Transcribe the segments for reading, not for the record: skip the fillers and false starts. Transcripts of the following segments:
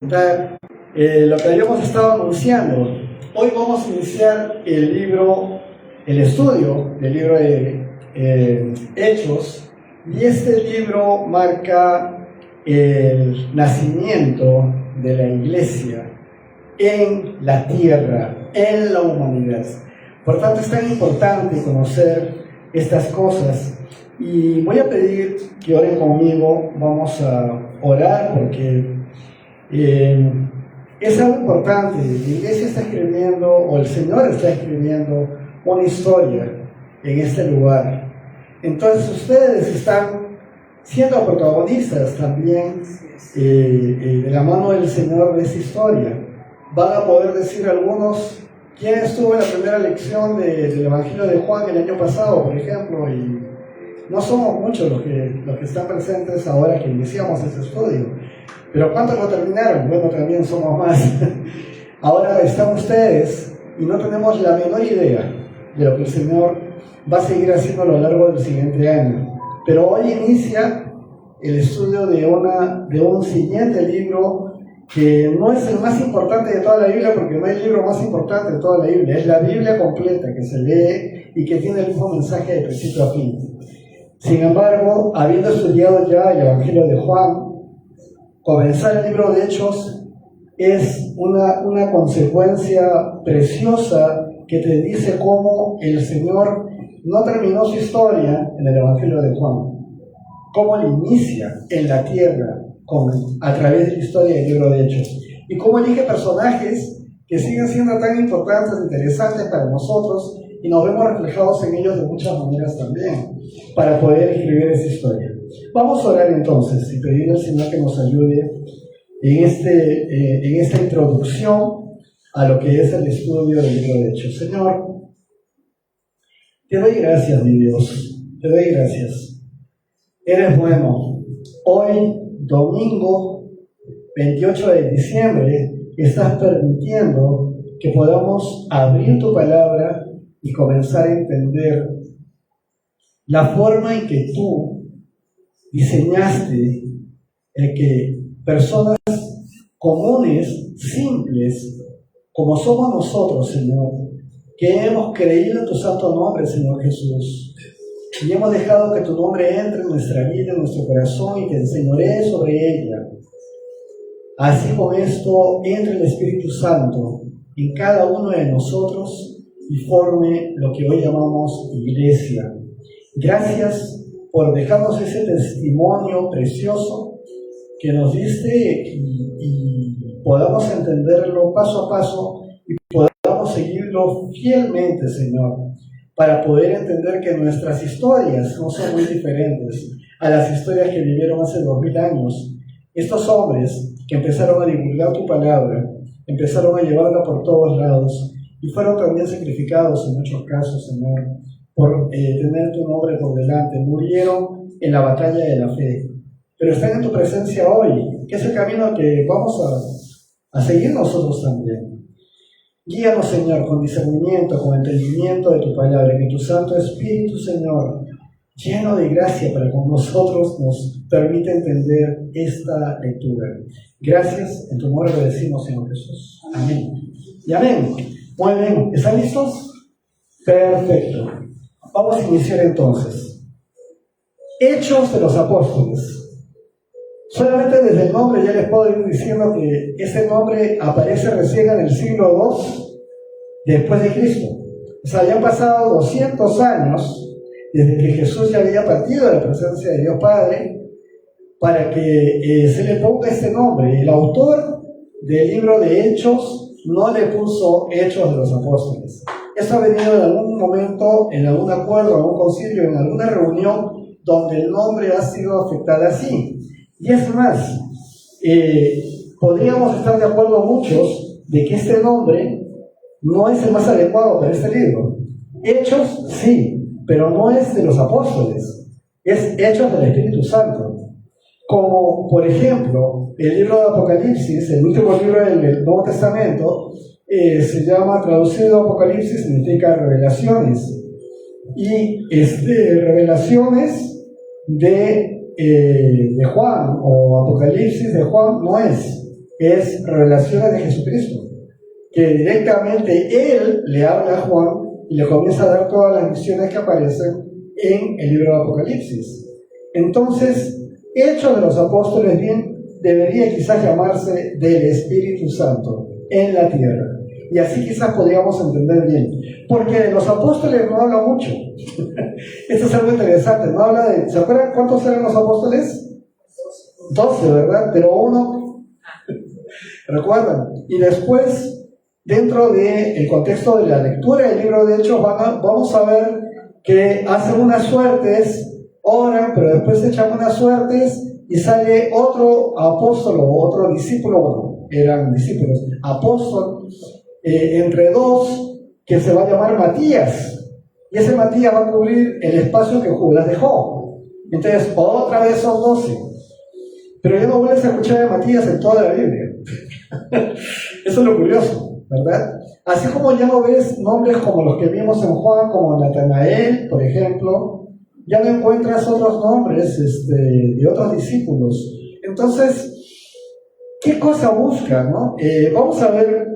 Lo que habíamos estado anunciando. Hoy vamos a iniciar el estudio del libro de Hechos, y este libro marca el nacimiento de la iglesia en la tierra, en la humanidad. Por tanto, es tan importante conocer estas cosas, y voy a pedir que oren conmigo. Vamos a orar porque es algo importante. La iglesia está escribiendo, o el Señor está escribiendo una historia en este lugar. Entonces ustedes están siendo protagonistas también de la mano del Señor de esta historia. Van a poder decir algunos quién estuvo en la primera lección del Evangelio de Juan el año pasado, por ejemplo, y no somos muchos los que están presentes ahora que iniciamos este estudio. Pero ¿cuántos lo terminaron? Bueno, también somos más. Ahora están ustedes y no tenemos la menor idea de lo que el Señor va a seguir haciendo a lo largo del siguiente año. Pero hoy inicia el estudio de un siguiente libro que no es el más importante de toda la Biblia, porque no hay libro más importante de toda la Biblia. Es la Biblia completa que se lee y que tiene el mismo mensaje de principio a fin. Sin embargo, habiendo estudiado ya el Evangelio de Juan, comenzar el libro de Hechos es una consecuencia preciosa que te dice cómo el Señor no terminó su historia en el Evangelio de Juan, cómo lo inicia en la tierra a través de la historia del libro de Hechos, y cómo elige personajes que siguen siendo tan importantes e interesantes para nosotros, y nos vemos reflejados en ellos de muchas maneras también, para poder escribir esta historia. Vamos a orar entonces y pedir al Señor que nos ayude en esta introducción a lo que es el estudio del libro de Hechos. Señor, te doy gracias, mi Dios, te doy gracias. Eres bueno. Hoy, domingo 28 de diciembre, estás permitiendo que podamos abrir tu palabra y comenzar a entender la forma en que tú diseñaste el que personas comunes, simples, como somos nosotros, Señor, que hemos creído en tu santo nombre, Señor Jesús, y hemos dejado que tu nombre entre en nuestra vida, en nuestro corazón, y que enseñoree sobre ella. Así con esto entre el Espíritu Santo en cada uno de nosotros y forme lo que hoy llamamos iglesia. Gracias por dejarnos ese testimonio precioso que nos diste, y podamos entenderlo paso a paso y podamos seguirlo fielmente, Señor, para poder entender que nuestras historias no son muy diferentes a las historias que vivieron hace 2000 años. Estos hombres que empezaron a divulgar tu palabra, empezaron a llevarla por todos lados, y fueron también sacrificados en muchos casos, Señor, por tener tu nombre por delante. Murieron en la batalla de la fe, pero están en tu presencia hoy, que es el camino que vamos a seguir nosotros también. Guíanos, Señor, con discernimiento, con entendimiento de tu palabra, que tu Santo Espíritu, Señor, lleno de gracia para con nosotros, nos permite entender esta lectura. Gracias, en tu nombre lo decimos, Señor Jesús. Amén. Y amén. Muy bien, ¿están listos? Perfecto. Vamos a iniciar entonces. Hechos de los Apóstoles. Solamente desde el nombre ya les puedo ir diciendo que ese nombre aparece recién en el siglo II después de Cristo. O sea, ya han pasado 200 años desde que Jesús ya había partido de la presencia de Dios Padre para que se le ponga este nombre. El autor del libro de Hechos no le puso Hechos de los Apóstoles. Esto ha venido en algún momento, en algún acuerdo, en algún concilio, en alguna reunión donde el nombre ha sido afectado así. Y es más, podríamos estar de acuerdo muchos de que este nombre no es el más adecuado para este libro. Hechos, sí, pero no es de los apóstoles, es Hechos del Espíritu Santo. Como, por ejemplo, el libro de Apocalipsis, el último libro del Nuevo Testamento, se llama, traducido Apocalipsis, significa revelaciones. Y revelaciones de Juan, o Apocalipsis de Juan, no es. es Revelaciones de Jesucristo, que directamente Él le habla a Juan y le comienza a dar todas las visiones que aparecen en el libro de Apocalipsis. Entonces, Hechos de los Apóstoles bien debería quizás llamarse del Espíritu Santo en la tierra. Y así quizás podríamos entender bien. Porque de los apóstoles no habla mucho. Esto es algo interesante. No habla de... ¿Se acuerdan cuántos eran los apóstoles? 12, ¿verdad? Pero uno... ¿Recuerdan? Y después, dentro del contexto de la lectura del libro de Hechos, vamos a ver que hacen unas suertes, oran, pero después echan unas suertes y sale otro apóstol o otro discípulo, bueno, eran discípulos, apóstol, entre dos, que se va a llamar Matías. Y ese Matías va a cubrir el espacio que Judas dejó. Entonces, otra vez son 12. Pero ya no vuelves a escuchar de Matías en toda la Biblia. Eso es lo curioso, ¿verdad? Así como ya no ves nombres como los que vimos en Juan, como Natanael, por ejemplo, ya no encuentras otros nombres de otros discípulos. Entonces, ¿qué cosa buscan, no? Vamos a ver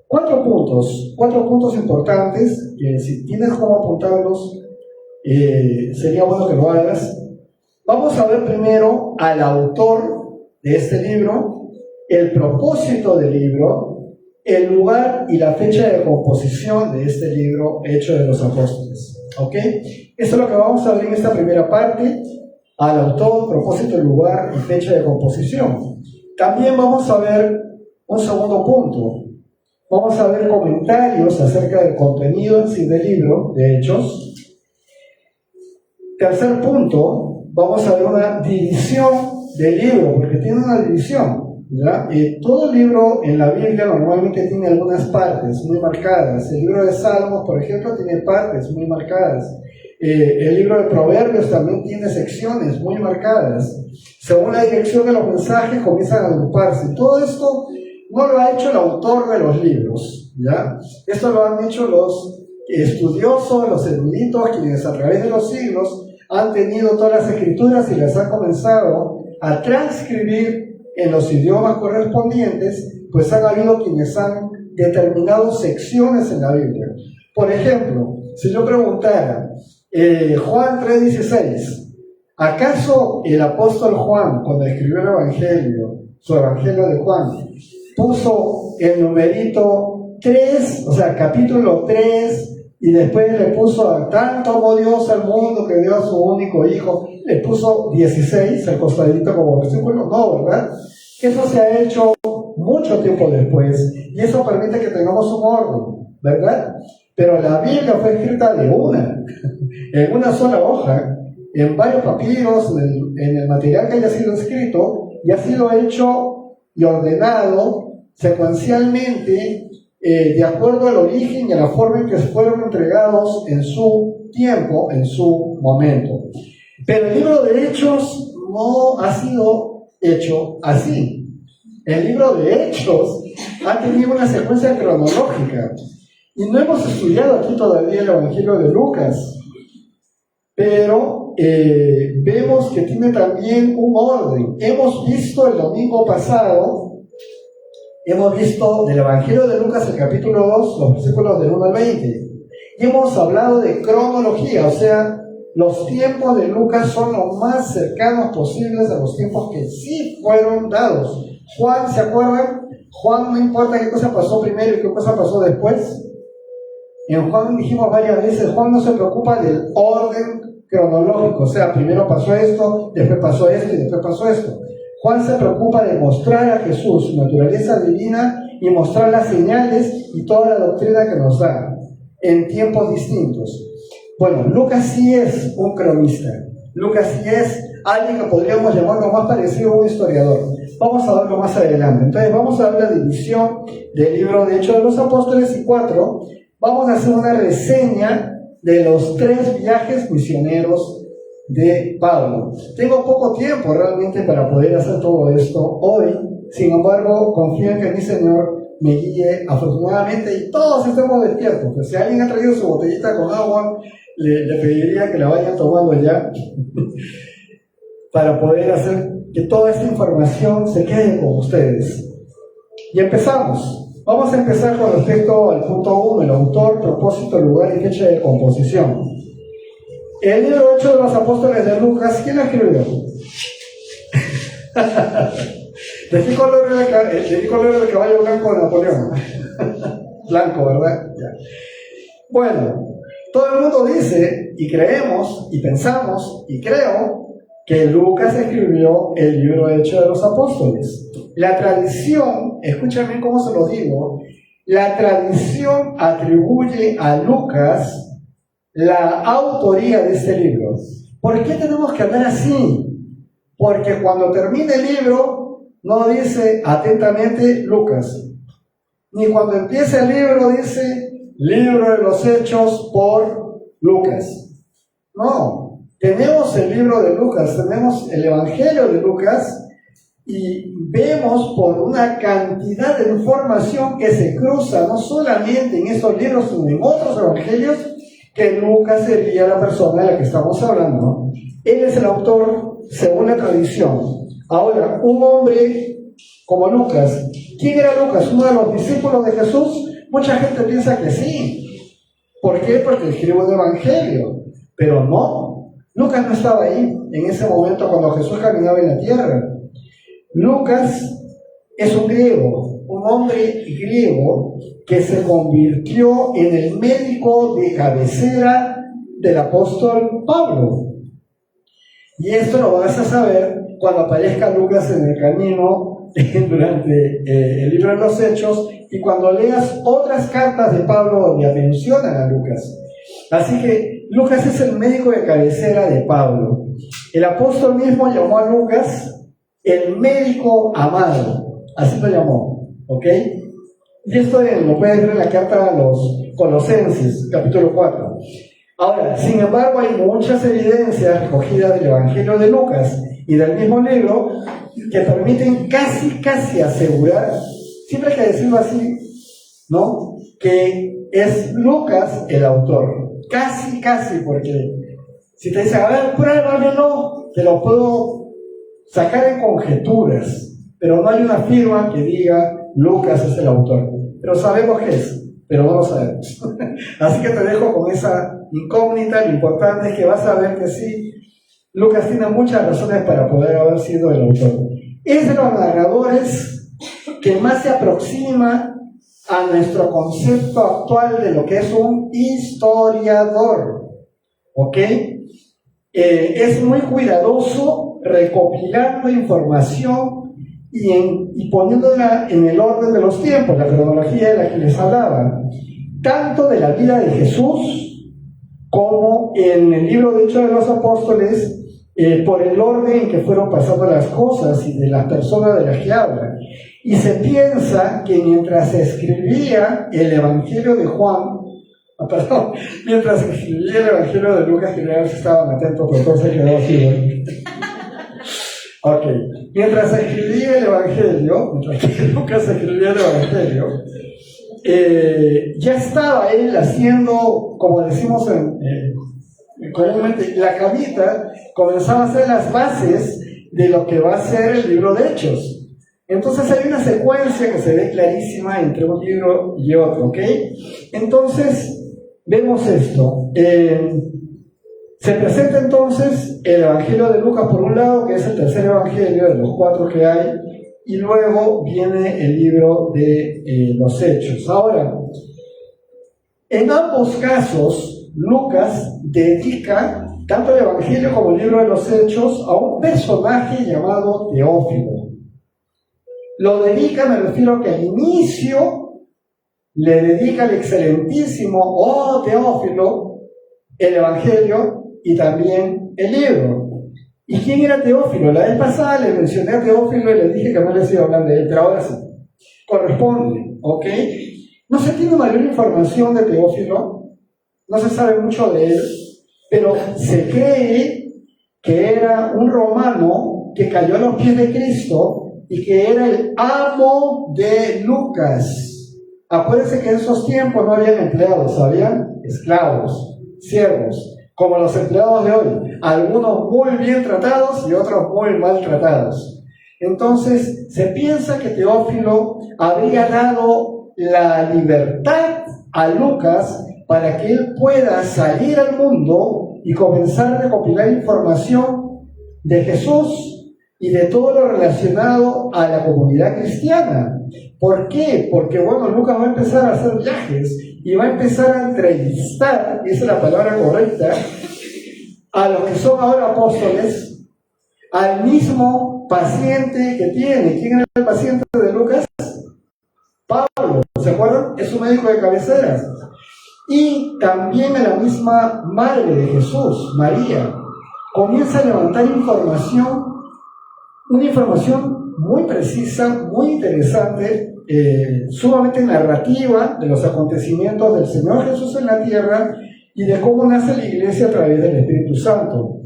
cuatro puntos importantes, que si tienes cómo apuntarlos, sería bueno que lo hagas. Vamos a ver primero al autor de este libro, el propósito del libro, el lugar y la fecha de composición de este libro, Hechos de los Apóstoles. ¿Ok? Esto es lo que vamos a ver en esta primera parte, al autor, propósito, lugar y fecha de composición. También vamos a ver un segundo punto. Vamos a ver comentarios acerca del contenido en sí del libro de Hechos. Tercer punto, vamos a ver una división del libro, porque tiene una división, ¿ya? Todo libro en la Biblia normalmente tiene algunas partes muy marcadas. El libro de Salmos, por ejemplo, tiene partes muy marcadas. El libro de Proverbios también tiene secciones muy marcadas. Según la dirección de los mensajes comienzan a agruparse. Todo esto no lo ha hecho el autor de los libros, ¿ya? Esto lo han hecho los estudiosos, los eruditos, quienes a través de los siglos han tenido todas las escrituras y las han comenzado a transcribir en los idiomas correspondientes, pues han habido quienes han determinado secciones en la Biblia. Por ejemplo, si yo preguntara, Juan 3:16, ¿acaso el apóstol Juan, cuando escribió el Evangelio, su Evangelio de Juan, puso el numerito 3, o sea, capítulo 3, y después le puso, tanto amó Dios al mundo que dio a su único hijo, le puso 16 al costadito como versículo? No, ¿verdad? Eso se ha hecho mucho tiempo después, y eso permite que tengamos un orden, ¿verdad? Pero la Biblia fue escrita en una sola hoja, en varios papiros, en el material que haya sido escrito, y ha sido hecho y ordenado secuencialmente, de acuerdo al origen y a la forma en que fueron entregados en su tiempo, en su momento. Pero el libro de Hechos no ha sido hecho así. El libro de Hechos ha tenido una secuencia cronológica. Y no hemos estudiado aquí todavía el Evangelio de Lucas, pero vemos que tiene también un orden. Hemos visto el domingo pasado, hemos visto del Evangelio de Lucas el capítulo 2, los versículos del 1 al 20, y hemos hablado de cronología, o sea, los tiempos de Lucas son los más cercanos posibles a los tiempos que sí fueron dados. Juan, ¿se acuerdan? Juan, no importa qué cosa pasó primero y qué cosa pasó después. En Juan dijimos varias veces, Juan no se preocupa del orden cronológico, o sea, primero pasó esto, después pasó esto y después pasó esto. Juan se preocupa de mostrar a Jesús su naturaleza divina y mostrar las señales y toda la doctrina que nos da en tiempos distintos. Bueno, Lucas sí es un cronista, Lucas sí es alguien que podríamos llamarlo más parecido a un historiador. Vamos a verlo más adelante. Entonces vamos a ver la división del libro de Hechos de los Apóstoles y 4. Vamos a hacer una reseña de los 3 viajes misioneros de Pablo. Tengo poco tiempo realmente para poder hacer todo esto hoy, sin embargo, confío en que mi Señor me guíe afortunadamente y todos estemos despiertos. Pues si alguien ha traído su botellita con agua, le pediría que la vayan tomando ya para poder hacer que toda esta información se quede con ustedes. Y empezamos. Vamos a empezar con respecto al punto 1, el autor, propósito, lugar y fecha de composición. El libro Hechos de los Apóstoles de Lucas, ¿quién lo escribió? ¿De qué color era el caballo blanco de Napoleón? Blanco, ¿verdad? Ya. Bueno, todo el mundo dice, y creemos, y pensamos, y creo, que Lucas escribió el libro Hechos de los Apóstoles. La tradición, escuchen bien cómo se lo digo, la tradición atribuye a Lucas la autoría de este libro. ¿Por qué tenemos que hablar así? Porque cuando termina el libro, no dice atentamente Lucas. Ni cuando empieza el libro dice libro de los Hechos por Lucas. No, tenemos el libro de Lucas, tenemos el Evangelio de Lucas y vemos por una cantidad de información que se cruza no solamente en estos libros, sino en otros evangelios, que Lucas sería la persona de la que estamos hablando. Él es el autor según la tradición. Ahora, un hombre como Lucas, ¿quién era Lucas? ¿Uno de los discípulos de Jesús? Mucha gente piensa que sí. ¿Por qué? Porque escribe un evangelio. Pero no, Lucas no estaba ahí en ese momento cuando Jesús caminaba en la tierra. Lucas es un griego, un hombre griego que se convirtió en el médico de cabecera del apóstol Pablo. Y esto lo vas a saber cuando aparezca Lucas en el camino durante el libro de los Hechos y cuando leas otras cartas de Pablo donde mencionan a Lucas. Así que Lucas es el médico de cabecera de Pablo. El apóstol mismo llamó a Lucas el médico amado, así lo llamó, ¿ok? Y esto lo puedes ver en la carta a los Colosenses, capítulo 4. Ahora, sin embargo, hay muchas evidencias recogidas del Evangelio de Lucas y del mismo libro que permiten casi asegurar, siempre hay que decirlo así, ¿no?, que es Lucas el autor. Casi, porque si te dicen, a ver, pruébamelo, te lo puedo sacar en conjeturas, pero no hay una firma que diga Lucas es el autor. Pero sabemos que es, pero no lo sabemos. Así que te dejo con esa incógnita. Lo importante es que vas a ver que sí, Lucas tiene muchas razones para poder haber sido el autor. Es de los narradores que más se aproxima a nuestro concepto actual de lo que es un historiador, ¿ok? Es muy cuidadoso recopilando información y poniéndola en el orden de los tiempos, la cronología de la que les hablaba, tanto de la vida de Jesús como en el libro de Hechos de los Apóstoles, por el orden en que fueron pasando las cosas y de las personas de las que hablan. Y se piensa que mientras se escribía el Evangelio de Juan, mientras se escribía el Evangelio de Lucas, que no estaban atentos, pero todo se quedó así, ¿no? Ok, mientras se escribía el Evangelio, mientras que Lucas escribía el Evangelio, ya estaba él haciendo, como decimos comúnmente, la camita, comenzaba a hacer las bases de lo que va a ser el libro de Hechos. Entonces hay una secuencia que se ve clarísima entre un libro y otro, ¿ok? Entonces, vemos esto. Se presenta entonces el Evangelio de Lucas por un lado, que es el tercer Evangelio de los 4 que hay, y luego viene el libro de los Hechos. Ahora, en ambos casos, Lucas dedica tanto el Evangelio como el libro de los Hechos a un personaje llamado Teófilo. Lo dedica, me refiero que al inicio le dedica al excelentísimo Teófilo el Evangelio y también el libro. ¿Y quién era Teófilo? La vez pasada le mencioné a Teófilo y le dije que no les iba a hablar de él, pero ahora sí, corresponde, ¿ok? No se tiene mayor información de Teófilo, no se sabe mucho de él, pero se cree que era un romano que cayó a los pies de Cristo y que era el amo de Lucas. Acuérdense que en esos tiempos no habían empleados, habían esclavos, siervos, como los empleados de hoy, algunos muy bien tratados y otros muy mal tratados. Entonces, se piensa que Teófilo habría dado la libertad a Lucas para que él pueda salir al mundo y comenzar a recopilar información de Jesús y de todo lo relacionado a la comunidad cristiana. ¿Por qué? Porque, bueno, Lucas va a empezar a hacer viajes y va a empezar a entrevistar, esa es la palabra correcta, a los que son ahora apóstoles, al mismo paciente que tiene. ¿Quién era el paciente de Lucas? Pablo, ¿se acuerdan? Es su médico de cabecera. Y también a la misma madre de Jesús, María, comienza a levantar información, una información muy precisa, muy interesante, sumamente narrativa de los acontecimientos del Señor Jesús en la tierra y de cómo nace la iglesia a través del Espíritu Santo.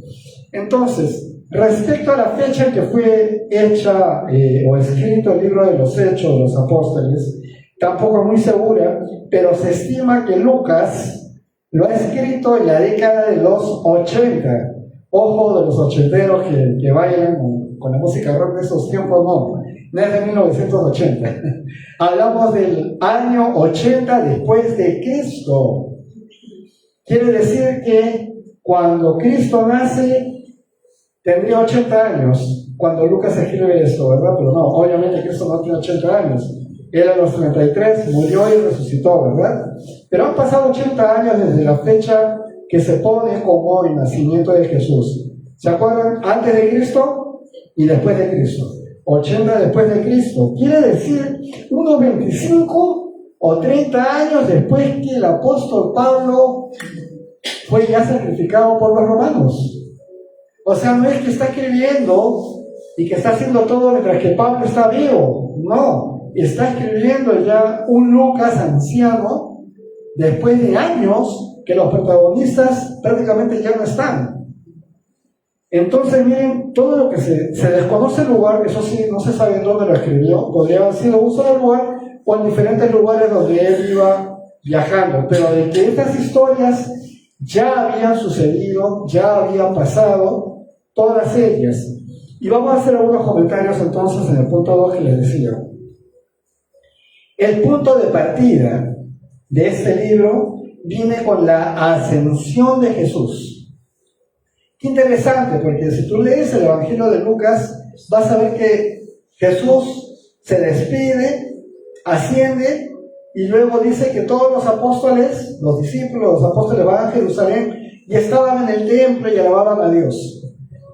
Entonces, respecto a la fecha en que fue hecha o escrito el libro de los Hechos de los Apóstoles, tampoco es muy segura, pero se estima que Lucas lo ha escrito en la década de los 80. Ojo de los ochenteros que bailan con la música rock de esos tiempos, no es de 1980. Hablamos del año 80 después de Cristo. Quiere decir que cuando Cristo nace, tendría 80 años, cuando Lucas escribe esto, ¿verdad? Pero no, obviamente Cristo no tiene 80 años. Él a los 33 murió y resucitó, ¿verdad? Pero han pasado 80 años desde la fecha que se pone como el nacimiento de Jesús. ¿Se acuerdan? Antes de Cristo y después de Cristo. 80 después de Cristo. Quiere decir unos 25 o 30 años después que el apóstol Pablo fue ya sacrificado por los romanos. O sea, no es que está escribiendo y que está haciendo todo mientras que Pablo está vivo. No, está escribiendo ya un Lucas anciano después de años que los protagonistas prácticamente ya no están. Entonces, miren, todo lo que se desconoce el lugar, eso sí, no se sabe en dónde lo escribió, podría haber sido un solo lugar o en diferentes lugares donde él iba viajando, pero de que estas historias ya habían sucedido, ya habían pasado, todas ellas. Y vamos a hacer algunos comentarios entonces en el punto 2 que les decía. El punto de partida de este libro viene con la ascensión de Jesús. Qué interesante, porque si tú lees el Evangelio de Lucas, vas a ver que Jesús se despide, asciende, y luego dice que todos los apóstoles, los discípulos, los apóstoles van a Jerusalén y estaban en el templo y alababan a Dios.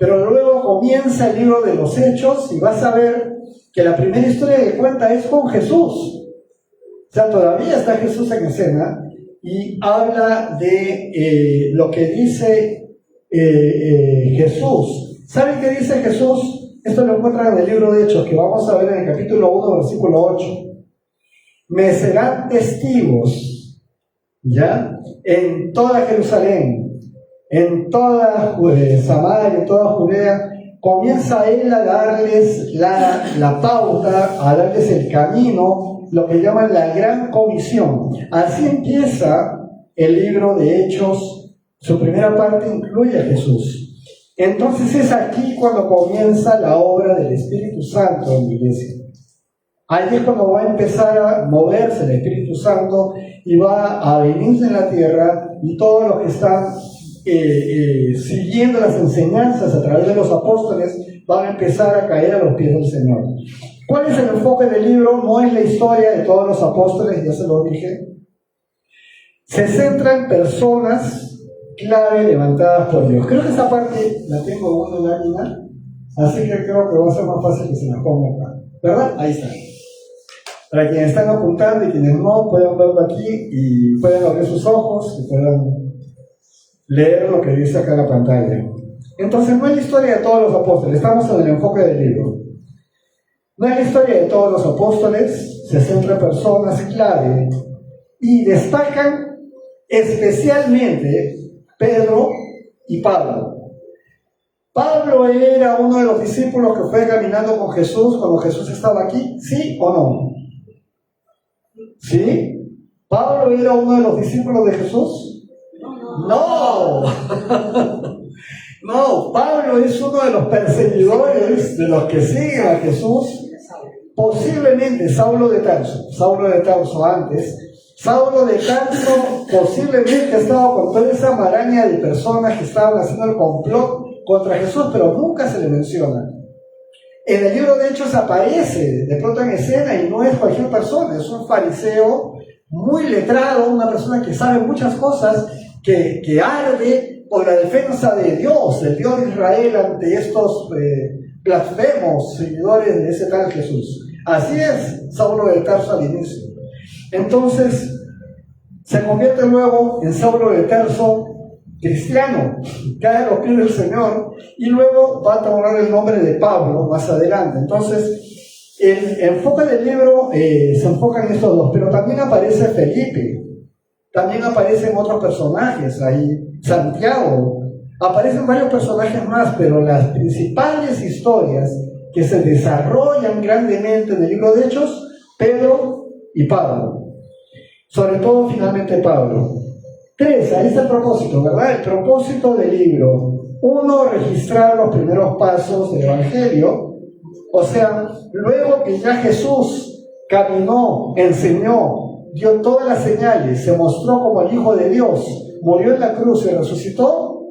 Pero luego comienza el libro de los Hechos y vas a ver que la primera historia que cuenta es con Jesús. O sea, todavía está Jesús en escena y habla de lo que dice Jesús. ¿Saben qué dice Jesús? Esto lo encuentran en el libro de Hechos, que vamos a ver en el capítulo 1, versículo 8. Me serán testigos, ¿ya? En toda Jerusalén, en toda Samaria, en toda Judea. Comienza él a darles la pauta, a darles el camino, lo que llaman la gran comisión. Así empieza el libro de Hechos. Su primera parte incluye a Jesús. Entonces es aquí cuando comienza la obra del Espíritu Santo en la iglesia. Ahí es cuando va a empezar a moverse el Espíritu Santo y va a venir en la tierra, y todos los que están siguiendo las enseñanzas a través de los apóstoles van a empezar a caer a los pies del Señor. ¿Cuál es el enfoque del libro? No es la historia de todos los apóstoles, ya se lo dije. Se centra en personas clave levantadas por Dios. Creo que esa parte la tengo en una lámina, así que creo que va a ser más fácil que se la ponga acá, ¿verdad? Ahí está. Para quienes están apuntando y quienes no, pueden verlo aquí y pueden abrir sus ojos y puedan leer lo que dice acá en la pantalla. Entonces, no es la historia de todos los apóstoles, estamos en el enfoque del libro. No es la historia de todos los apóstoles, se centra en personas clave y destacan especialmente Pedro y Pablo. ¿Pablo era uno de los discípulos que fue caminando con Jesús cuando Jesús estaba aquí? ¿Sí o no? ¿Sí? ¿Pablo era uno de los discípulos de Jesús? No. No, Pablo es uno de los perseguidores de los que siguen a Jesús. Posiblemente Saulo de Tarso antes. Saulo de Tarso posiblemente estaba con toda esa maraña de personas que estaban haciendo el complot contra Jesús, pero nunca se le menciona. En el libro de Hechos aparece de pronto en escena y no es cualquier persona, es un fariseo muy letrado, una persona que sabe muchas cosas, que arde por la defensa de Dios, del Dios de Israel, ante estos blasfemos seguidores de ese tal Jesús. Así es Saulo de Tarso al inicio. Entonces se convierte luego en Saulo de Tarso cristiano, cae a los pies del Señor y luego va a tomar el nombre de Pablo más adelante. Entonces el enfoque del libro se enfoca en estos dos, pero también aparece Felipe, también aparecen otros personajes ahí, Santiago, aparecen varios personajes más, pero las principales historias que se desarrollan grandemente en el libro de Hechos, Pedro y Pablo, sobre todo finalmente Pablo. 3, ahí está el propósito, ¿verdad? El propósito del libro. 1, registrar los primeros pasos del Evangelio, o sea, luego que ya Jesús caminó, enseñó, dio todas las señales, se mostró como el Hijo de Dios, murió en la cruz y resucitó,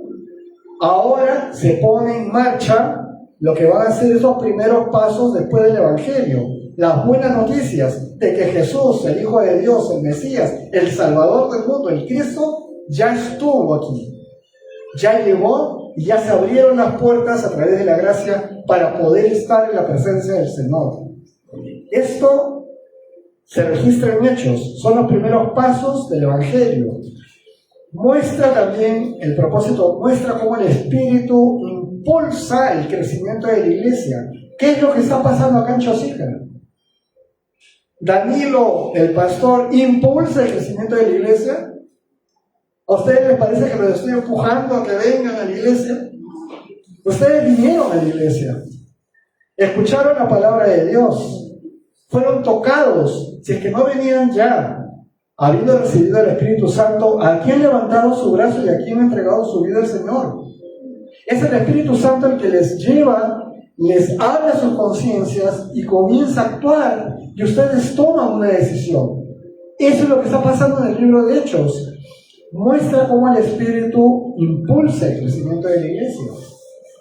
ahora se pone en marcha lo que van a ser esos primeros pasos después del Evangelio. Las buenas noticias de que Jesús, el Hijo de Dios, el Mesías, el Salvador del mundo, el Cristo, ya estuvo aquí. Ya llegó y ya se abrieron las puertas a través de la gracia para poder estar en la presencia del Señor. Esto se registra en Hechos, son los primeros pasos del Evangelio. Muestra también el propósito, muestra cómo el Espíritu impulsa el crecimiento de la iglesia. ¿Qué es lo que está pasando acá en Chosica? Danilo, el pastor, impulsa el crecimiento de la iglesia. ¿A ustedes les parece que los estoy empujando a que vengan a la iglesia? Ustedes vinieron a la iglesia, escucharon la palabra de Dios, fueron tocados. Si es que no venían ya, habiendo recibido el Espíritu Santo, ¿a quién levantaron su brazo y a quién ha entregado su vida al Señor? Es el Espíritu Santo el que les lleva, les abre sus conciencias y comienza a actuar, y ustedes toman una decisión. Eso es lo que está pasando en el libro de Hechos. Muestra cómo el Espíritu impulsa el crecimiento de la iglesia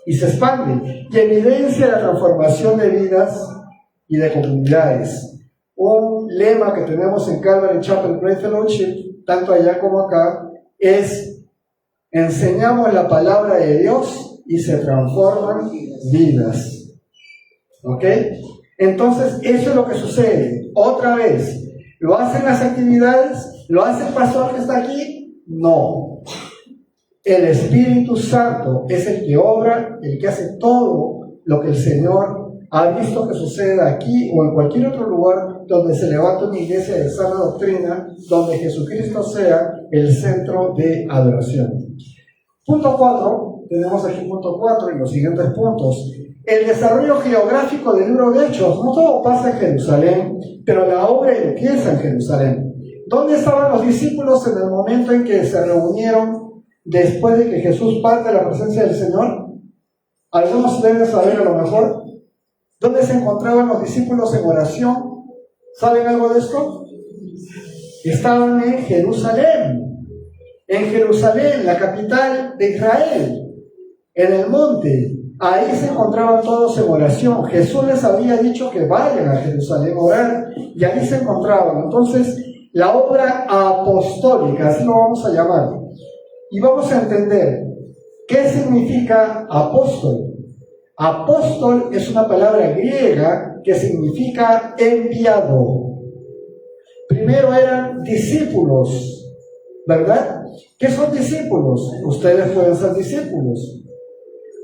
y se expande, y evidencia la transformación de vidas y de comunidades. Un lema que tenemos en Calvary Chapel Great Fellowship, tanto allá como acá, es: enseñamos la palabra de Dios y se transforman vidas. ¿Ok? Entonces, eso es lo que sucede. Otra vez, ¿lo hacen las actividades? ¿Lo hace el pastor que está aquí? No. El Espíritu Santo es el que obra, el que hace todo lo que el Señor ha visto que suceda aquí o en cualquier otro lugar donde se levanta una iglesia de sana doctrina, donde Jesucristo sea el centro de adoración. Punto 4, tenemos aquí punto 4 y los siguientes puntos. El desarrollo geográfico del libro de Hechos. No todo pasa en Jerusalén, pero la obra empieza en Jerusalén. ¿Dónde estaban los discípulos en el momento en que se reunieron después de que Jesús parte de la presencia del Señor? Algunos deben saber a lo mejor. ¿Dónde se encontraban los discípulos en oración? ¿Saben algo de esto? Estaban en Jerusalén. En Jerusalén, la capital de Israel, en el monte. Ahí se encontraban todos en oración. Jesús les había dicho que vayan a Jerusalén a orar, y ahí se encontraban. Entonces, la obra apostólica, así lo vamos a llamar. Y vamos a entender qué significa apóstol. Apóstol es una palabra griega que significa enviado. Primero eran discípulos, ¿verdad? ¿Qué son discípulos? Ustedes pueden ser discípulos.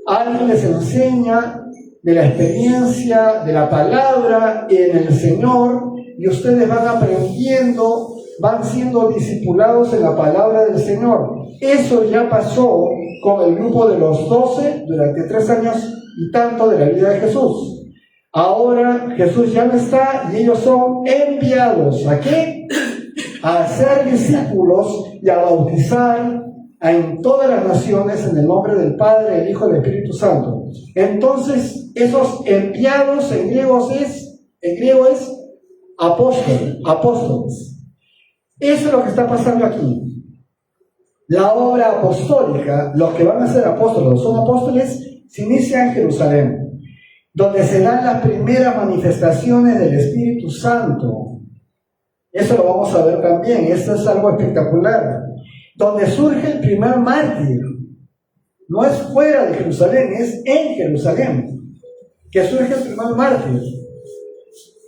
Alguien les enseña de la experiencia, de la palabra en el Señor, y ustedes van aprendiendo, van siendo discipulados en la palabra del Señor. Eso ya pasó con el grupo de los 12 durante 3 años y tanto de la vida de Jesús. Ahora Jesús ya no está y ellos son enviados. ¿A qué? A ser discípulos y a bautizar en todas las naciones en el nombre del Padre, del Hijo y del Espíritu Santo. Entonces, esos enviados en griego es apóstoles. Eso es lo que está pasando aquí. La obra apostólica, los que van a ser apóstoles, son apóstoles, se inicia en Jerusalén, donde se dan las primeras manifestaciones del Espíritu Santo. Eso lo vamos a ver también, esto es algo espectacular. Donde surge el primer mártir. No es fuera de Jerusalén, es en Jerusalén que surge el primer mártir.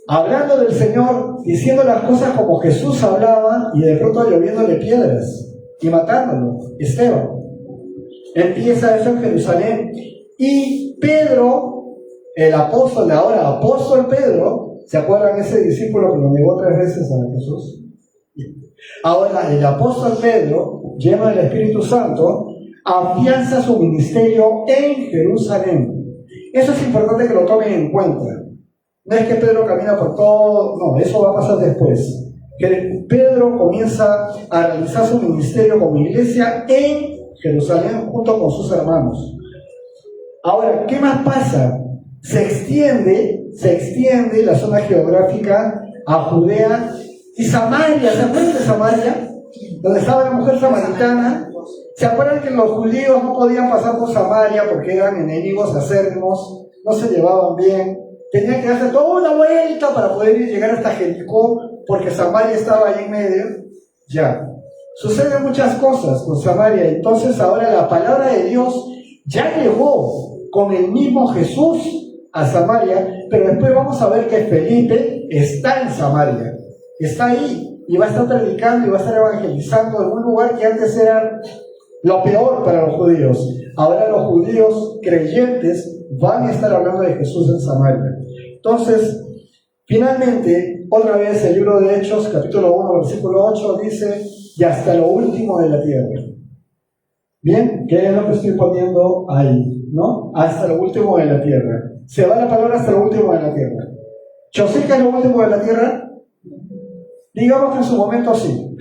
Hablando del Señor, diciendo las cosas como Jesús hablaba y de pronto lloviéndole piedras y matándolo, Esteban. Empieza eso en Jerusalén. Y Pedro, el apóstol, ahora apóstol Pedro, ¿se acuerdan ese discípulo que lo negó 3 veces a Jesús? Ahora el apóstol Pedro, lleno del Espíritu Santo, afianza su ministerio en Jerusalén. Eso es importante que lo tomen en cuenta. No es que Pedro camina por todo, no, eso va a pasar después. Que Pedro comienza a realizar su ministerio como iglesia en Jerusalén junto con sus hermanos. Ahora, ¿qué más pasa? Se extiende la zona geográfica a Judea y Samaria. ¿Se acuerdan de Samaria? Donde estaba la mujer samaritana. ¿Se acuerdan que los judíos no podían pasar por Samaria porque eran enemigos acérrimos, no se llevaban bien? Tenían que darse toda una vuelta para poder llegar hasta Jericó, porque Samaria estaba ahí en medio. Ya. Suceden muchas cosas con Samaria. Entonces ahora la palabra de Dios ya llegó con el mismo Jesús a Samaria, pero después vamos a ver que Felipe está en Samaria. Está ahí y va a estar predicando y va a estar evangelizando en un lugar que antes era lo peor para los judíos. Ahora los judíos creyentes van a estar hablando de Jesús en Samaria. Entonces, finalmente, otra vez el libro de Hechos, capítulo 1, versículo 8, dice, y hasta lo último de la tierra. Bien, ¿qué es lo que estoy poniendo ahí? ¿No? Hasta lo último de la tierra. Se va la palabra hasta lo último de la tierra. ¿Choseca es lo último de la tierra? Digamos que en su momento sí.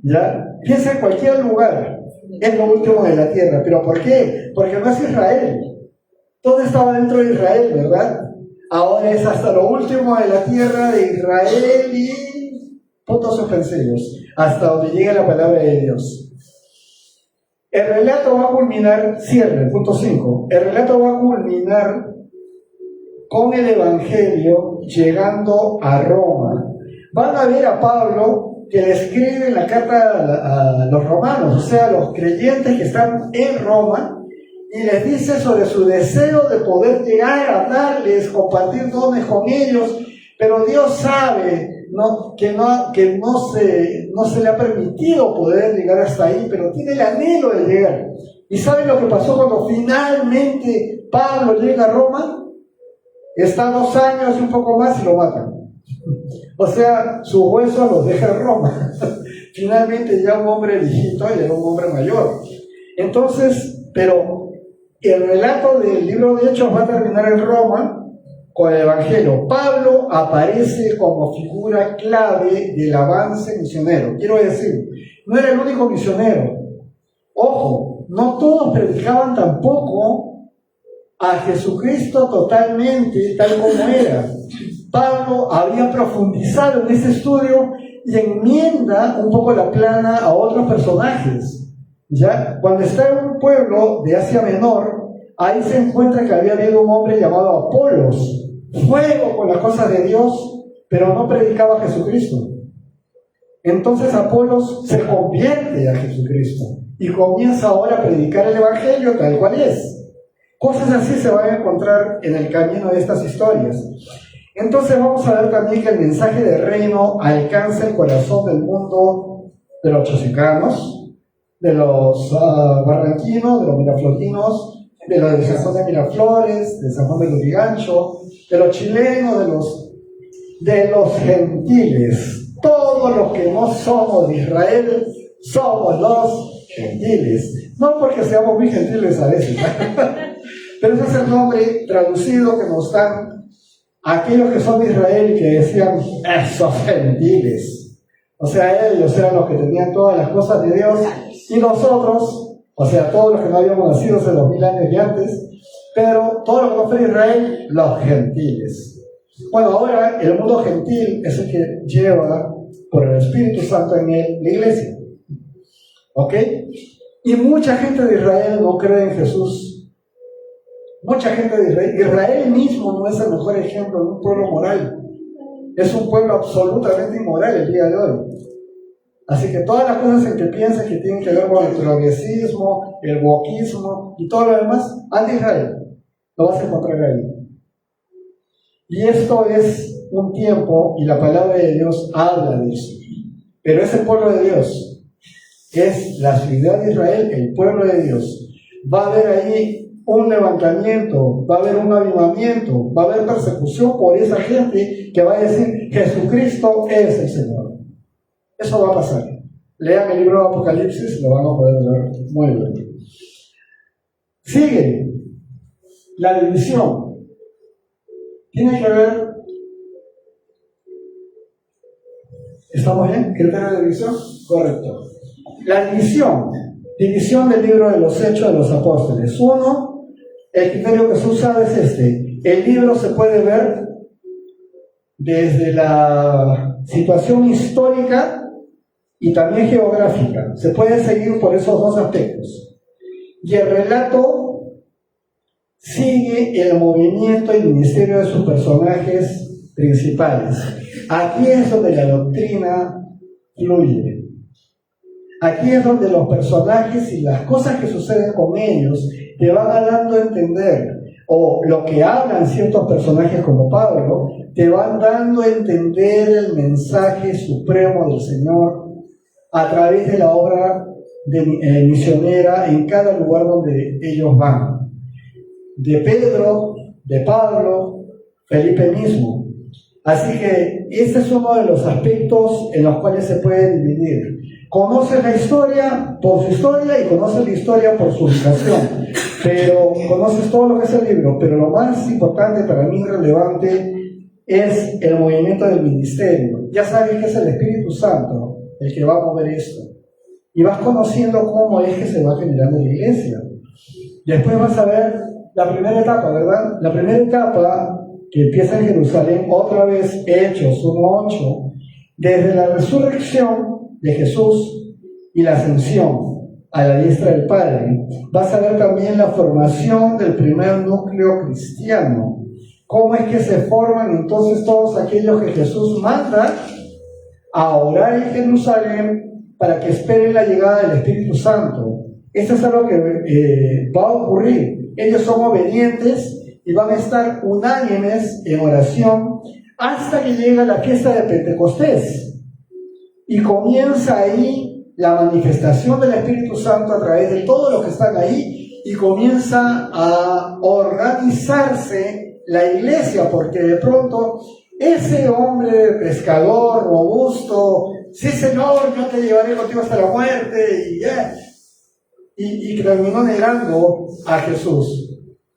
¿Ya? Piensa en cualquier lugar. Es lo último de la tierra. ¿Pero por qué? Porque no es Israel. Todo estaba dentro de Israel, ¿verdad? Ahora es hasta lo último de la tierra de Israel y puntos suspensivos, hasta donde llega la palabra de Dios. El relato va a culminar, cierre, punto 5. El relato va a culminar con el Evangelio llegando a Roma. Van a ver a Pablo que le escribe en la carta a los romanos, o sea, a los creyentes que están en Roma, y les dice sobre su deseo de poder llegar a darles, compartir dones con ellos, pero Dios sabe, ¿no? que no se le ha permitido poder llegar hasta ahí, pero tiene el anhelo de llegar. ¿Y saben lo que pasó cuando finalmente Pablo llega a Roma? Está 2 años y un poco más y lo matan. O sea, sus huesos los deja en Roma. Finalmente ya un hombre viejito y era un hombre mayor. Entonces, pero el relato del libro de Hechos va a terminar en Roma con el Evangelio. Pablo aparece como figura clave del avance misionero. Quiero decir, no era el único misionero. Ojo, no todos predicaban tampoco a Jesucristo totalmente tal como era. Pablo había profundizado en ese estudio y enmienda un poco la plana a otros personajes. ¿Ya? Cuando está en un pueblo de Asia Menor, ahí se encuentra que había habido un hombre llamado Apolos, fuego con las cosas de Dios, pero no predicaba a Jesucristo. Entonces Apolos se convierte a Jesucristo y comienza ahora a predicar el Evangelio tal cual es. Cosas así se van a encontrar en el camino de estas historias. Entonces vamos a ver también que el mensaje del reino alcanza el corazón del mundo de los chosecanos, de los barranquinos, de los miraflorinos, de los de San Juan de Miraflores, de San Juan de Lurigancho, de los chilenos, de los gentiles. Todos los que no somos de Israel somos los gentiles. No porque seamos muy gentiles a veces, ¿no? Pero ese es el nombre traducido que nos dan aquellos que son de Israel y que decían esos gentiles. O sea, ellos eran los que tenían todas las cosas de Dios y nosotros, o sea, todos los que no habíamos nacido hace 2000 años y antes, pero todo lo que no fue Israel, los gentiles. Bueno, ahora el mundo gentil es el que lleva por el Espíritu Santo en él la iglesia. ¿Ok? Y mucha gente de Israel no cree en Jesús. Mucha gente de Israel. Israel mismo no es el mejor ejemplo de un pueblo moral. Es un pueblo absolutamente inmoral el día de hoy. Así que todas las cosas en que piensan que tienen que ver con el progresismo, el wokismo y todo lo demás, anti-Israel. Lo vas a encontrar ahí. Y esto es un tiempo, y la palabra de Dios habla de eso. Pero ese pueblo de Dios es la ciudad de Israel, el pueblo de Dios. Va a haber ahí un levantamiento, va a haber un avivamiento, va a haber persecución por esa gente que va a decir Jesucristo es el Señor. Eso va a pasar. Lean el libro de Apocalipsis, lo van a poder ver muy bien. Sigue la división. Tiene que ver. ¿Estamos bien? ¿Criterio de división? Correcto. La división del libro de los Hechos de los Apóstoles. Uno, el criterio que se usa es este. El libro se puede ver desde la situación histórica y también geográfica. Se puede seguir por esos dos aspectos. Y el relato sigue el movimiento y el ministerio de sus personajes principales. Aquí es donde la doctrina fluye. Aquí es donde los personajes y las cosas que suceden con ellos te van dando a entender, o lo que hablan ciertos personajes como Pablo, te van dando a entender el mensaje supremo del Señor a través de la obra misionera en cada lugar donde ellos van. De Pedro, de Pablo, Felipe mismo. Así que ese es uno de los aspectos en los cuales se puede dividir. Conoces la historia por su historia y conoces la historia por su ubicación, pero conoces todo lo que es el libro, pero lo más importante para mí, relevante, es el movimiento del ministerio. Ya sabes que es el Espíritu Santo el que va a mover esto, y vas conociendo cómo es que se va generando la iglesia. Después vas a ver la primera etapa, ¿verdad? La primera etapa que empieza en Jerusalén, otra vez Hechos 1:8, desde la resurrección de Jesús y la ascensión a la diestra del Padre. Vas a ver también la formación del primer núcleo cristiano. ¿Cómo es que se forman entonces todos aquellos que Jesús manda a orar en Jerusalén para que esperen la llegada del Espíritu Santo? Esto es algo que va a ocurrir. Ellos son obedientes y van a estar unánimes en oración hasta que llega la fiesta de Pentecostés. Y comienza ahí la manifestación del Espíritu Santo a través de todos los que están ahí, y comienza a organizarse la iglesia, porque de pronto ese hombre pescador, robusto, sí Señor, yo te llevaré contigo hasta la muerte, y terminó negando a Jesús.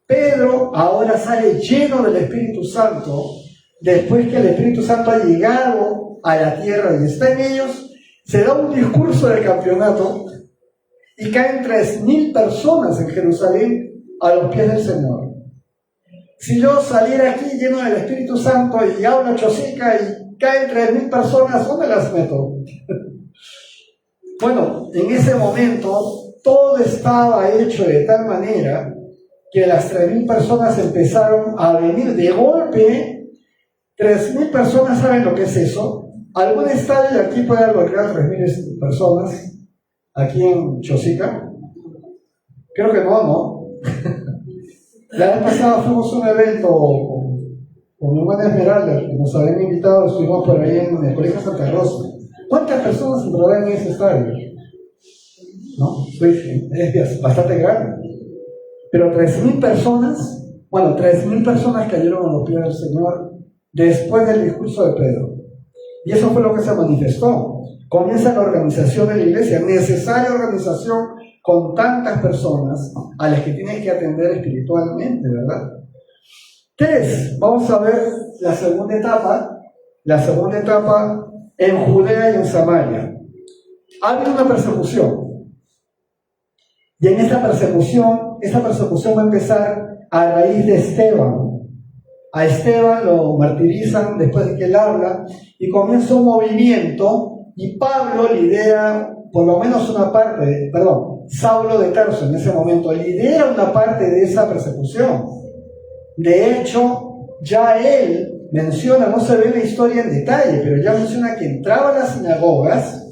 Pedro ahora sale lleno del Espíritu Santo, después que el Espíritu Santo ha llegado a la tierra y está en ellos. Se da un discurso de campeonato y caen 3,000 personas en Jerusalén a los pies del Señor. Si yo saliera aquí lleno del Espíritu Santo y hablo chosica y caen 3,000 personas, ¿dónde las meto? Bueno, en ese momento todo estaba hecho de tal manera que las 3,000 personas empezaron a venir de golpe. 3,000 personas, ¿saben lo que es eso? ¿Algún estadio de aquí puede albergar 3,000 personas? Aquí en Chosica. Creo que no. La vez pasada fuimos a un evento con mi buena Esmeralda, que nos habían invitado, estuvimos por ahí en el Colegio Santa Rosa. ¿Cuántas personas entrarán en ese estadio? ¿No? Es bastante grande. Pero 3,000 personas, 3,000 personas cayeron a los pies del Señor después del discurso de Pedro. Y eso fue lo que se manifestó. Comienza la organización de la iglesia, necesaria organización con tantas personas a las que tienes que atender espiritualmente, ¿verdad? 3. Vamos a ver la segunda etapa. La segunda etapa en Judea y en Samaria. Ha habido una persecución. Y en esta persecución va a empezar a raíz de Esteban. A Esteban lo martirizan después de que él habla y comienza un movimiento y Pablo lidera por lo menos una parte, Saulo de Tarso en ese momento lidera una parte de esa persecución. De hecho, ya él menciona, no se ve la historia en detalle, pero ya menciona que entraba a las sinagogas,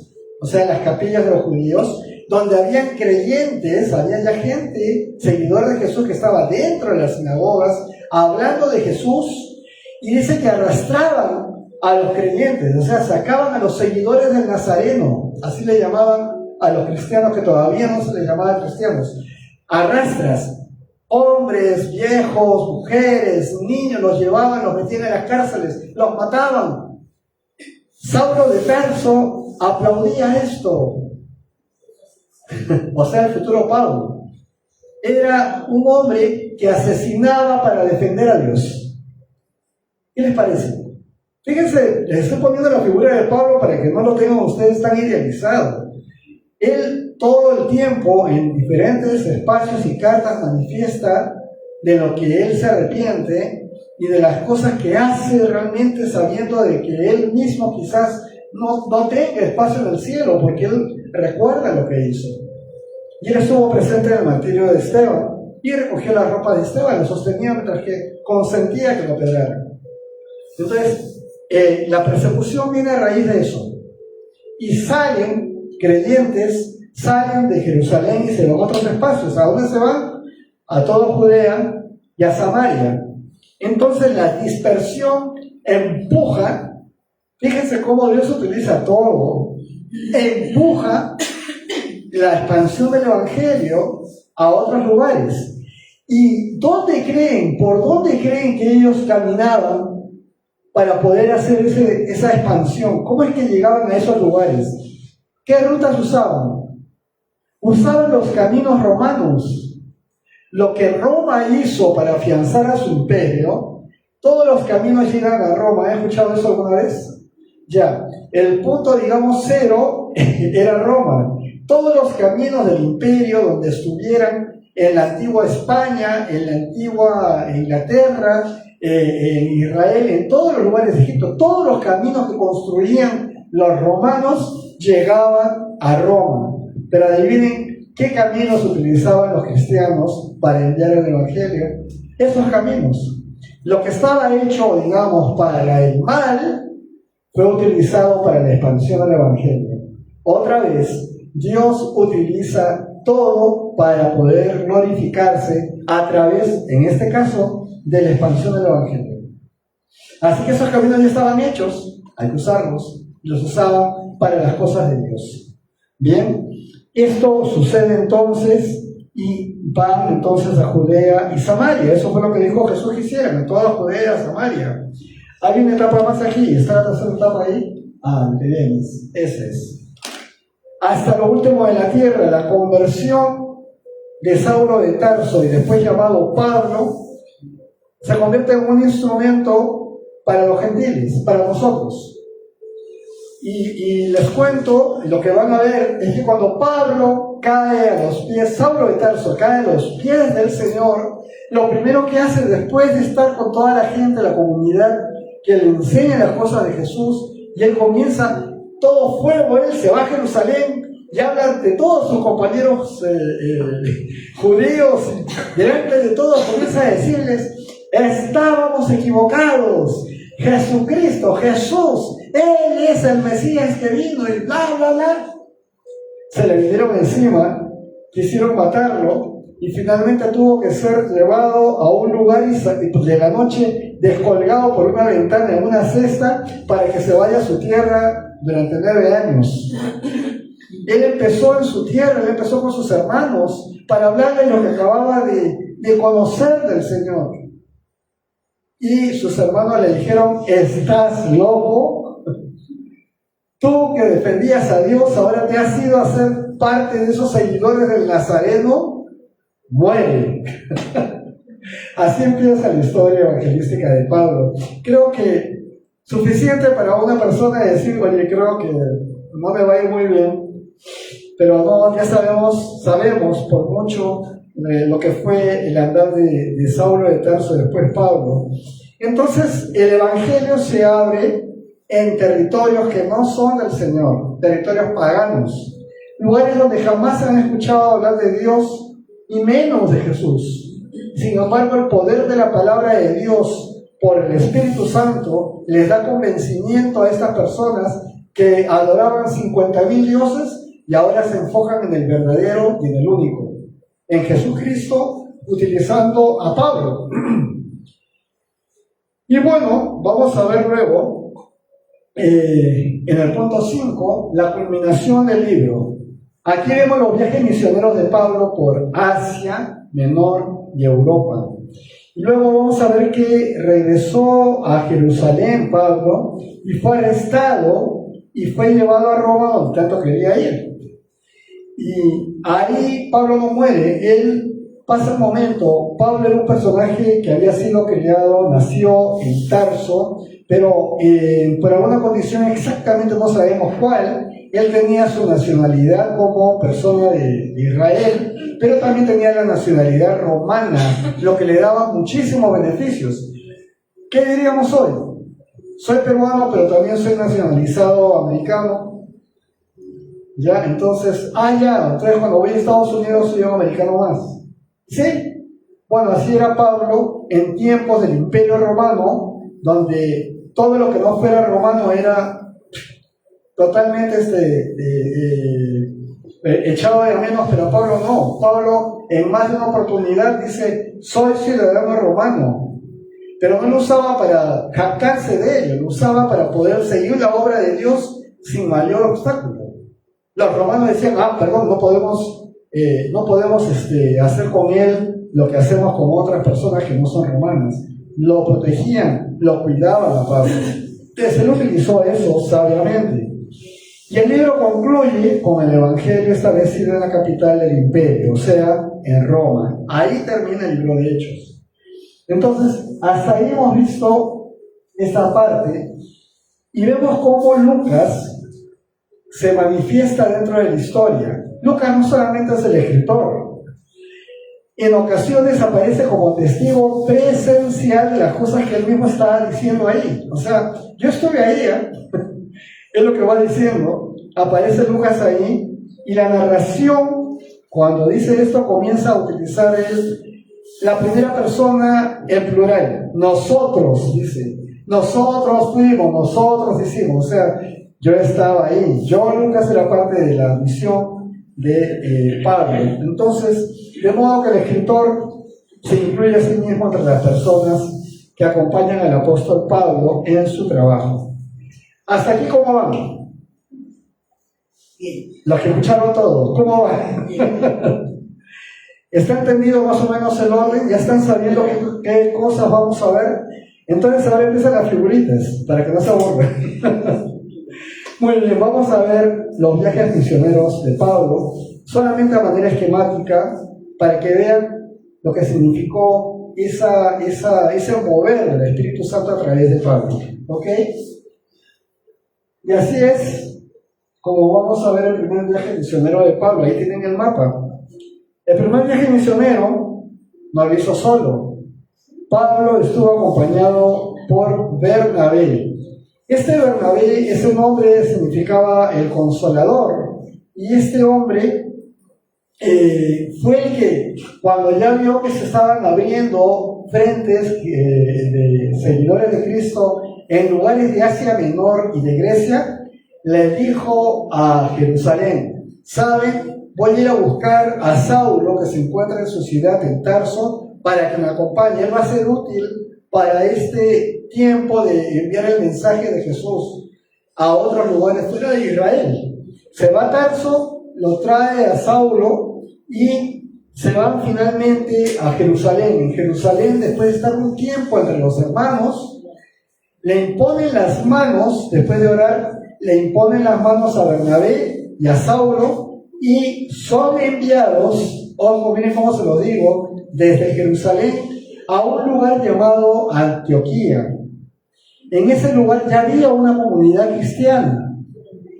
o sea, en las capillas de los judíos, donde habían creyentes, había ya gente, seguidor de Jesús, que estaba dentro de las sinagogas, hablando de Jesús, y dice que arrastraban a los creyentes, o sea, sacaban a los seguidores del Nazareno, así le llamaban a los cristianos, que todavía no se les llamaba cristianos, arrastras, hombres, viejos, mujeres, niños, los llevaban, los metían en las cárceles, los mataban. Saulo de Tarso aplaudía esto. O sea, el futuro Pablo era un hombre que asesinaba para defender a Dios. ¿Qué les parece? Fíjense, les estoy poniendo la figura de Pablo para que no lo tengan ustedes tan idealizado. Él todo el tiempo en diferentes espacios y cartas manifiesta de lo que él se arrepiente y de las cosas que hace realmente sabiendo de que él mismo quizás no tenga espacio en el cielo, porque él recuerda lo que hizo. Y él estuvo presente en el martirio de Esteban y recogió la ropa de Esteban, lo sostenía mientras que consentía que lo pedraran. Entonces, la persecución viene a raíz de eso. Y salen creyentes, salen de Jerusalén y se van a otros espacios. ¿A dónde se van? A toda Judea y a Samaria. Entonces la dispersión empuja. Fíjense cómo Dios utiliza todo. Empuja la expansión del Evangelio a otros lugares. ¿Y por dónde creen que ellos caminaban para poder hacer esa expansión? ¿Cómo es que llegaban a esos lugares? ¿Qué rutas usaban? Usaban los caminos romanos. Lo que Roma hizo para afianzar a su imperio, todos los caminos llegan a Roma. ¿Has escuchado eso alguna vez? Ya, el punto, digamos, cero era Roma. Todos los caminos del imperio donde estuvieran en la antigua España, en la antigua Inglaterra, en Israel, en todos los lugares de Egipto, todos los caminos que construían los romanos llegaban a Roma. Pero adivinen qué caminos utilizaban los cristianos para enviar el Evangelio. Esos caminos. Lo que estaba hecho, digamos, para el mal, fue utilizado para la expansión del Evangelio. Otra vez, Dios utiliza todo para poder glorificarse a través, en este caso, de la expansión del Evangelio. Así que esos caminos ya estaban hechos, hay que usarlos, los usaban para las cosas de Dios. Bien, esto sucede entonces y van entonces a Judea y Samaria. Eso fue lo que dijo Jesús que hicieran, en toda Judea y Samaria. Hay una etapa más aquí, ¿está la tercera etapa ahí? Bien, ese es. Hasta lo último de la tierra, la conversión de Saulo de Tarso y después llamado Pablo, se convierte en un instrumento para los gentiles, para nosotros. Y les cuento, lo que van a ver es que cuando Pablo cae a los pies, Saulo de Tarso cae a los pies del Señor, lo primero que hace después de estar con toda la gente, la comunidad, que le enseña las cosas de Jesús, y él comienza todo fuego, él se va a Jerusalén y habla de todos sus compañeros judíos, delante de todos comienza a decirles: estábamos equivocados, Jesucristo, Jesús, Él es el Mesías que vino y bla, bla, bla. Se le vinieron encima, quisieron matarlo y finalmente tuvo que ser llevado a un lugar y de la noche descolgado por una ventana en una cesta para que se vaya a su tierra durante 9 años. Él empezó en su tierra, él empezó con sus hermanos para hablarle de lo que acababa de conocer del Señor. Y sus hermanos le dijeron: ¿estás loco? Tú que defendías a Dios, ahora te has ido a ser parte de esos seguidores del Nazareno, muere. Así empieza la historia evangelística de Pablo. Creo que Suficiente para una persona decir, oye, creo que no me va a ir muy bien, pero no, ya sabemos por mucho lo que fue el andar de Saulo de Tarso, después Pablo. Entonces el Evangelio se abre en territorios que no son del Señor, territorios paganos, lugares donde jamás han escuchado hablar de Dios y menos de Jesús. Sin embargo, el poder de la palabra de Dios por el Espíritu Santo les da convencimiento a estas personas que adoraban 50,000 dioses y ahora se enfocan en el verdadero y en el único, en Jesucristo, utilizando a Pablo. Y bueno, vamos a ver luego, en el punto 5, la culminación del libro. Aquí vemos los viajes misioneros de Pablo por Asia Menor y Europa. Y luego vamos a ver que regresó a Jerusalén Pablo y fue arrestado y fue llevado a Roma, donde tanto quería ir. Y ahí Pablo no muere, él pasa un momento. Pablo era un personaje que había sido criado, nació en Tarso, pero por alguna condición exactamente no sabemos cuál, él tenía su nacionalidad como persona de Israel, pero también tenía la nacionalidad romana, lo que le daba muchísimos beneficios. ¿Qué diríamos hoy? Soy peruano, pero también soy nacionalizado americano. ¿Ya? Entonces, entonces cuando voy a Estados Unidos soy un americano más. ¿Sí? Bueno, así era Pablo en tiempos del Imperio Romano, donde todo lo que no fuera romano era totalmente echado de menos, pero Pablo no. Pablo en más de una oportunidad dice, soy ciudadano romano, pero no lo usaba para jactarse de ello, lo usaba para poder seguir la obra de Dios sin mayor obstáculo. Los romanos decían, perdón, no podemos hacer con él lo que hacemos con otras personas que no son romanas. Lo protegían, lo cuidaban a Pablo. Entonces él utilizó eso sabiamente. Y el libro concluye con el Evangelio establecido en la capital del imperio, o sea, en Roma. Ahí termina el libro de Hechos. Entonces, hasta ahí hemos visto esta parte y vemos cómo Lucas se manifiesta dentro de la historia. Lucas no solamente es el escritor, en ocasiones aparece como testigo presencial de las cosas que él mismo estaba diciendo ahí. O sea, yo estuve ahí, es lo que va diciendo, aparece Lucas ahí, y la narración, cuando dice esto, comienza a utilizar la primera persona en plural. Nosotros, dice, nosotros fuimos, nosotros hicimos, o sea, yo estaba ahí, yo Lucas era parte de la misión de Pablo. Entonces, de modo que el escritor se incluye a sí mismo entre las personas que acompañan al apóstol Pablo en su trabajo. Hasta aquí, ¿cómo van? Los que escucharon todo, ¿cómo van? ¿Está entendido más o menos el orden? ¿Ya están sabiendo qué cosas vamos a ver? Entonces ahora empiezan las figuritas, para que no se aburran. Muy bien, vamos a ver los viajes misioneros de Pablo, solamente a manera esquemática, para que vean lo que significó ese mover del Espíritu Santo a través de Pablo. ¿Ok? Y así es como vamos a ver el primer viaje misionero de Pablo. Ahí tienen el mapa. El primer viaje misionero no lo hizo solo. Pablo estuvo acompañado por Bernabé. Este Bernabé, ese nombre significaba el consolador. Y este hombre fue el que, cuando ya vio que se estaban abriendo frentes de seguidores de Cristo en lugares de Asia Menor y de Grecia, le dijo a Jerusalén, ¿saben? Voy a ir a buscar a Saulo, que se encuentra en su ciudad en Tarso, para que me acompañe. Él va a ser útil para este tiempo de enviar el mensaje de Jesús a otros lugares fuera de Israel. Se va a Tarso, lo trae a Saulo y se van finalmente a Jerusalén. En Jerusalén, después de estar un tiempo entre los hermanos, le imponen las manos, después de orar, le imponen las manos a Bernabé y a Saulo y son enviados, ojo, miren cómo se lo digo, desde Jerusalén a un lugar llamado Antioquía. en ese lugar ya había una comunidad cristiana.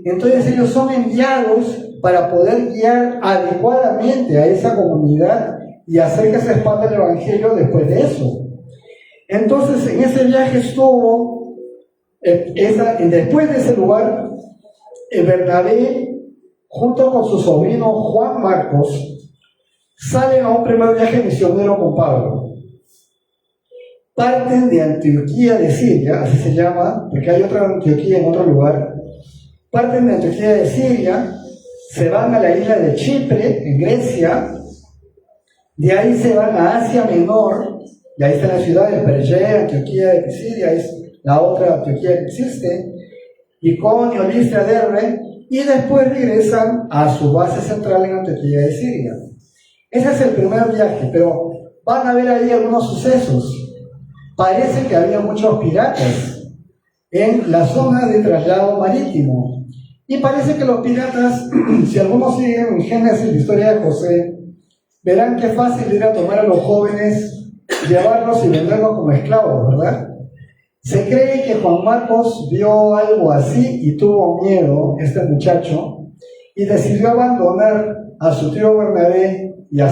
Entonces ellos son enviados para poder guiar adecuadamente a esa comunidad y hacer que se expanda el evangelio después de eso. Entonces en ese viaje estuvo, después de ese lugar, Bernabé, junto con su sobrino Juan Marcos, salen a un primer viaje misionero con Pablo. Parten de Antioquía de Siria, así se llama, porque hay otra Antioquía en otro lugar. Parten de Antioquía de Siria, se van a la isla de Chipre, en Grecia, de ahí se van a Asia Menor, y ahí está la ciudad de Perge, Antioquía de Pisidia, es la otra Antioquía que existe, Iconio, Listra, Derbe, y después regresan a su base central en Antioquía de Siria. Ese es el primer viaje, pero van a ver ahí algunos sucesos. Parece que había muchos piratas en la zona de traslado marítimo. Y parece que los piratas, si algunos siguen en Génesis, la historia de José, verán qué fácil era tomar a los jóvenes, llevarlos y venderlos como esclavos, ¿verdad? Se cree que Juan Marcos vio algo así y tuvo miedo, este muchacho, y decidió abandonar a su tío Bernabé y a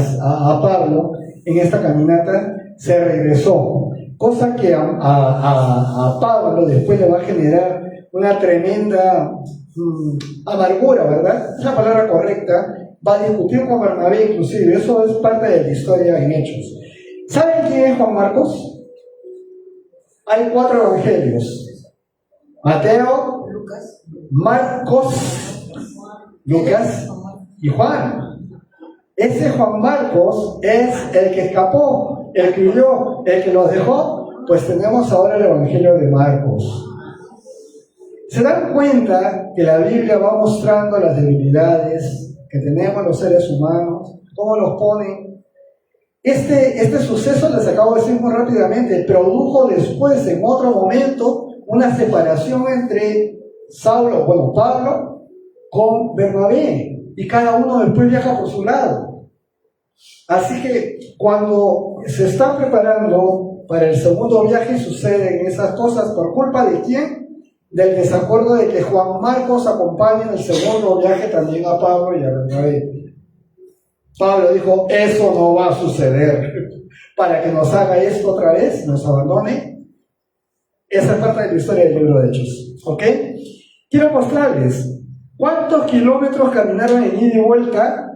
Pablo en esta caminata. Se regresó, cosa que a Pablo después le va a generar una tremenda amargura, ¿verdad? Es la palabra correcta. Va a discutir con Bernabé inclusive, eso es parte de la historia en Hechos. ¿Saben quién es Juan Marcos? Hay 4 evangelios: Mateo, Marcos, Lucas y Juan. Ese Juan Marcos es el que escapó, el que huyó, el que los dejó. Pues tenemos ahora el evangelio de Marcos. ¿Se dan cuenta que la Biblia va mostrando las debilidades que tenemos los seres humanos? ¿Cómo los ponen? Este suceso, les acabo de decir muy rápidamente, produjo después, en otro momento, una separación entre Pablo, con Bernabé, y cada uno después viaja por su lado. Así que cuando se está preparando para el segundo viaje, suceden esas cosas. ¿Por culpa de quién? Del desacuerdo de que Juan Marcos acompañe en el segundo viaje también a Pablo y a Bernabé. Pablo dijo: eso no va a suceder, para que nos haga esto otra vez, nos abandone. Esa es parte de la historia del libro de Hechos, ¿ok? Quiero mostrarles cuántos kilómetros caminaron en ida y vuelta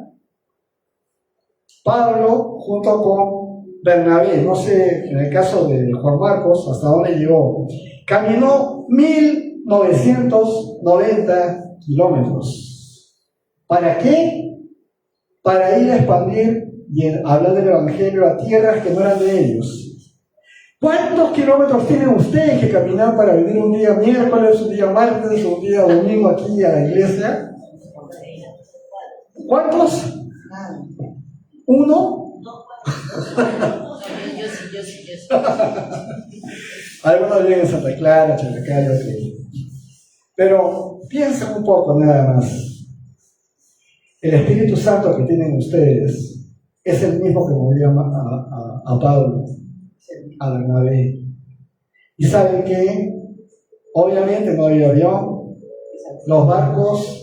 Pablo junto con Bernabé. No sé, en el caso de Juan Marcos, hasta dónde llegó. Caminó 1990 kilómetros. ¿Para qué? Para ir a expandir y hablar del evangelio a tierras que no eran de ellos. ¿Cuántos kilómetros tienen ustedes que caminar para venir un día miércoles, un día martes, un día domingo aquí a la iglesia? ¿Cuántos? ¿1? Yo sí. Algunos viven en Santa Clara, Chalacayo, pero piensen un poco nada más. El Espíritu Santo que tienen ustedes es el mismo que movió a Pablo, a Bernabé. ¿Y saben qué? Obviamente no había avión, los barcos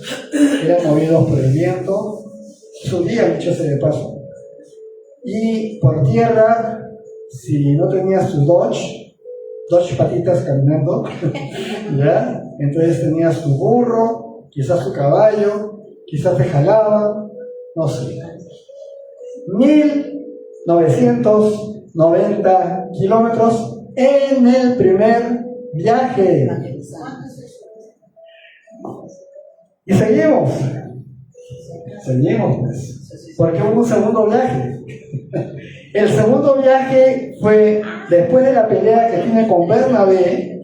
eran movidos por el viento, subían, dicho sea de paso. Y por tierra, si no tenías tu Dodge patitas caminando, ¿ya? Entonces tenías tu burro, quizás tu caballo, quizás te jalaba, no sé. 1990 kilómetros en el primer viaje. Y seguimos pues, porque hubo un segundo viaje. El segundo viaje fue después de la pelea que tiene con Bernabé.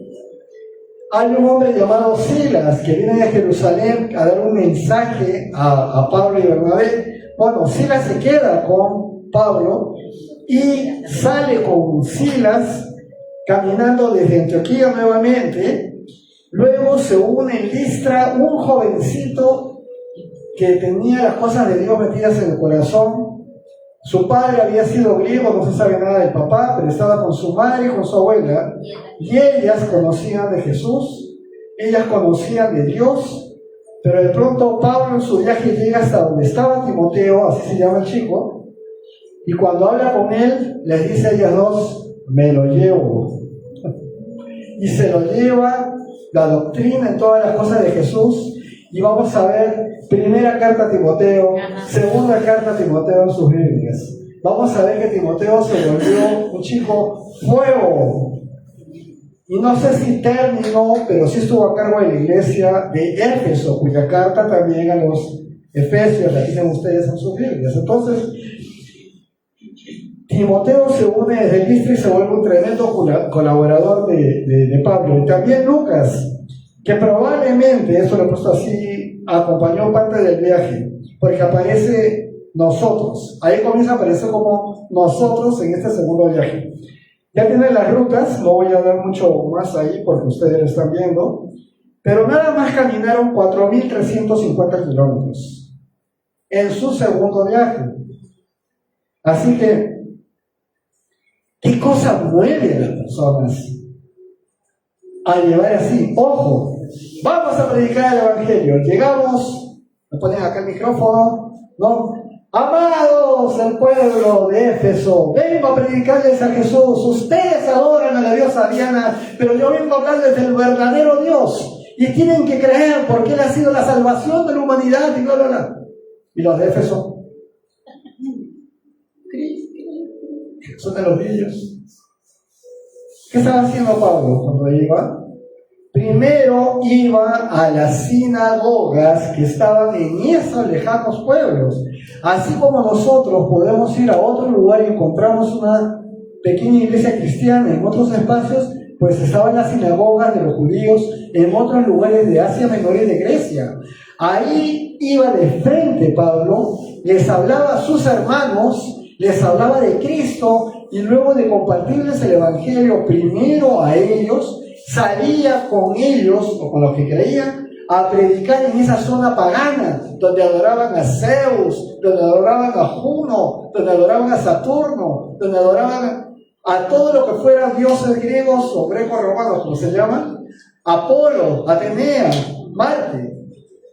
Hay un hombre llamado Silas que viene de Jerusalén a dar un mensaje a Pablo y Bernabé. Bueno, Silas se queda con Pablo y sale con Silas caminando desde Antioquía nuevamente. Luego se une en Listra un jovencito que tenía las cosas de Dios metidas en el corazón Su padre había sido griego, no se sabe nada del papá, pero estaba con su madre y con su abuela, y ellas conocían de Jesús, ellas conocían de Dios, pero de pronto Pablo en su viaje llega hasta donde estaba Timoteo, así se llama el chico, y cuando habla con él, les dice a ellas dos, me lo llevo. Y se lo lleva la doctrina en todas las cosas de Jesús, y vamos a ver primera carta a Timoteo, segunda carta a Timoteo en sus Biblias. Vamos a ver que Timoteo se volvió un chico fuego. Y no sé si terminó, pero sí estuvo a cargo de la iglesia de Éfeso, cuya carta también a los Efesios la tienen ustedes en sus Biblias. Entonces, Timoteo se une desde Listra y se vuelve un tremendo colaborador de Pablo. Y también Lucas, que probablemente, eso lo he puesto así, acompañó parte del viaje, porque aparece nosotros. Ahí comienza a aparecer como nosotros en este segundo viaje. Ya tienen las rutas, no voy a dar mucho más ahí porque ustedes lo están viendo, pero nada más caminaron 4.350 kilómetros en su segundo viaje. Así que, ¿qué cosa mueve a las personas a llevar así? Ojo, vamos a predicar el Evangelio. Llegamos, me ponen acá el micrófono, ¿no? Amados el pueblo de Éfeso, vengo a predicarles a Jesús. Ustedes adoran a la diosa Diana, pero yo vengo a hablarles del verdadero Dios. Y tienen que creer porque Él ha sido la salvación de la humanidad y bla, bla, bla. Y los de Éfeso, son de los niños. ¿Qué estaba haciendo Pablo cuando iba? Primero iba a las sinagogas que estaban en esos lejanos pueblos. Así como nosotros podemos ir a otro lugar y encontramos una pequeña iglesia cristiana en otros espacios, pues estaban las sinagogas de los judíos en otros lugares de Asia Menor y de Grecia. Ahí iba de frente Pablo, les hablaba a sus hermanos, les hablaba de Cristo, y luego de compartirles el Evangelio primero a ellos, salía con ellos, o con los que creían, a predicar en esa zona pagana, donde adoraban a Zeus, donde adoraban a Juno, donde adoraban a Saturno, donde adoraban a todo lo que fueran dioses griegos o greco-romanos, como se llaman, Apolo, Atenea, Marte.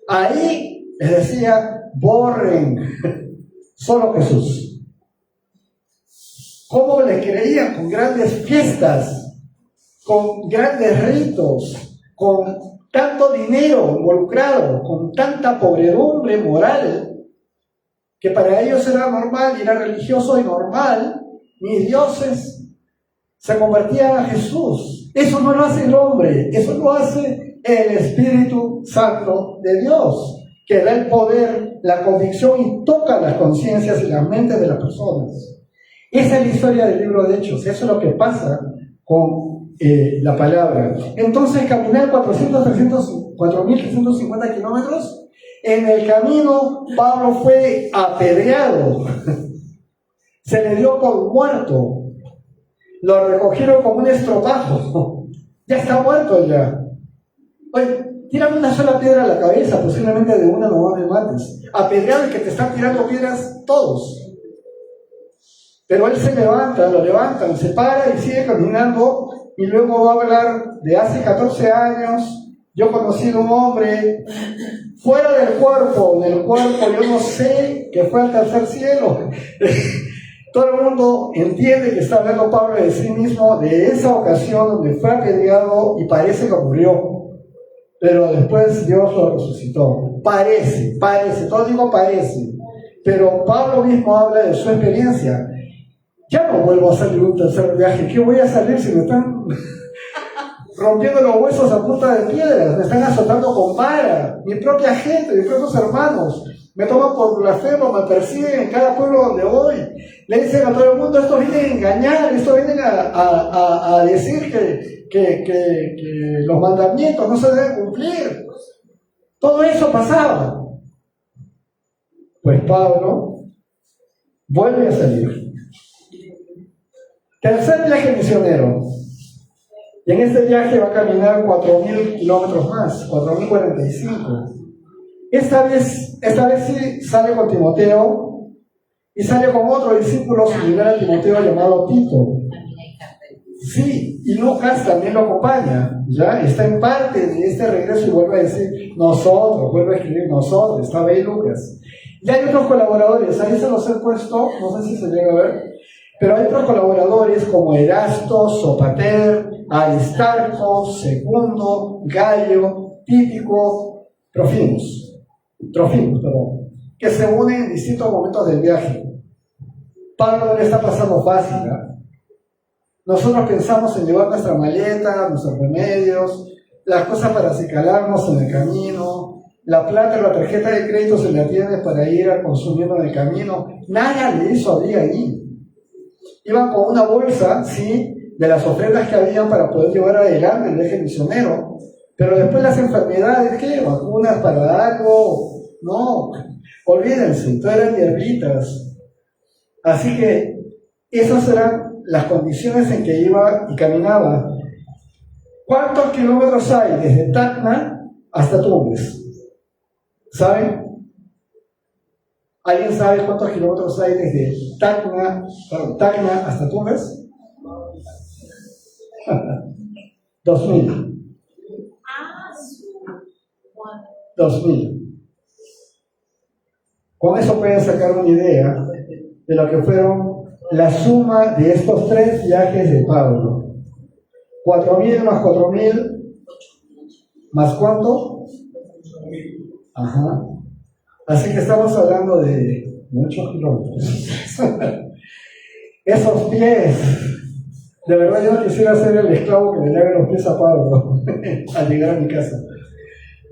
Ahí les decía, borren, solo Jesús. ¿Cómo le creían? Con grandes fiestas, con grandes ritos, con tanto dinero involucrado, con tanta pobredumbre moral, que para ellos era normal y era religioso y normal. Mis dioses se convertían a Jesús. Eso no lo hace el hombre, eso lo hace el Espíritu Santo de Dios, que da el poder, la convicción y toca las conciencias y las mentes de las personas. Esa es la historia del libro de Hechos. Eso es lo que pasa con la palabra. Entonces, caminar 4.350 kilómetros. En el camino, Pablo fue apedreado. Se le dio por muerto. Lo recogieron como un estropajo. Ya está muerto ya. Oye, tírame una sola piedra a la cabeza, posiblemente de una no me mates. Apedreado y que te están tirando piedras todos. Pero él se levanta, lo levantan, se para y sigue caminando, y luego va a hablar de hace 14 años, yo conocí a un hombre fuera del cuerpo, en el cuerpo yo no sé, que fue al tercer cielo. Todo el mundo entiende que está hablando Pablo de sí mismo, de esa ocasión donde fue apedreado y parece que murió, pero después Dios lo resucitó. Parece, todo digo parece, pero Pablo mismo habla de su experiencia. Ya no vuelvo a salir un tercer viaje. ¿Qué voy a salir si me están rompiendo los huesos a punta de piedras? Me están azotando con vara. Mi propia gente, mis propios hermanos me toman por blasfemo, me persiguen en cada pueblo donde voy. Le dicen a todo el mundo, estos vienen a engañar, estos vienen a decir que los mandamientos no se deben cumplir. Todo eso pasaba. Pues Pablo vuelve a salir. Tercer viaje misionero. Y en este viaje va a caminar 4.000 kilómetros más, 4.045. Esta vez sí sale con Timoteo. Y sale con otro discípulo similar a Timoteo llamado Tito. Sí, y Lucas también lo acompaña, ¿ya? Está en parte de este regreso y vuelve a decir nosotros, vuelve a escribir nosotros, está ahí Lucas. Y hay otros colaboradores, ahí se los he puesto, no sé si se llega a ver, pero hay otros colaboradores como Erasto, Sopater, Aristarco, Segundo, Gallo, Típico, Trofimus, que se unen en distintos momentos del viaje. Pablo no le está pasando fácil, ¿eh? Nosotros pensamos en llevar nuestra maleta, nuestros remedios, las cosas para acicalarnos en el camino, la plata y la tarjeta de crédito se la tiene para ir a consumiendo en el camino. Nada le hizo abrir allí. Iban con una bolsa, sí, de las ofrendas que habían para poder llevar adelante el viaje misionero. Pero después las enfermedades, ¿qué? Vacunas para algo. No, olvídense, todas eran hierbitas. Así que esas eran las condiciones en que iba y caminaba. ¿Cuántos kilómetros hay desde Tacna hasta Tumbes? ¿Saben? ¿Alguien sabe cuántos kilómetros hay desde Tacna hasta Tumbes? 2000. 2000. Con eso pueden sacar una idea de lo que fueron la suma de estos 3 viajes de Pablo. 4.000 más 4.000, ¿más cuánto? Ajá. Así que estamos hablando de muchos kilómetros. Esos pies, de verdad yo no quisiera ser el esclavo que le lave los pies a Pablo al llegar a mi casa.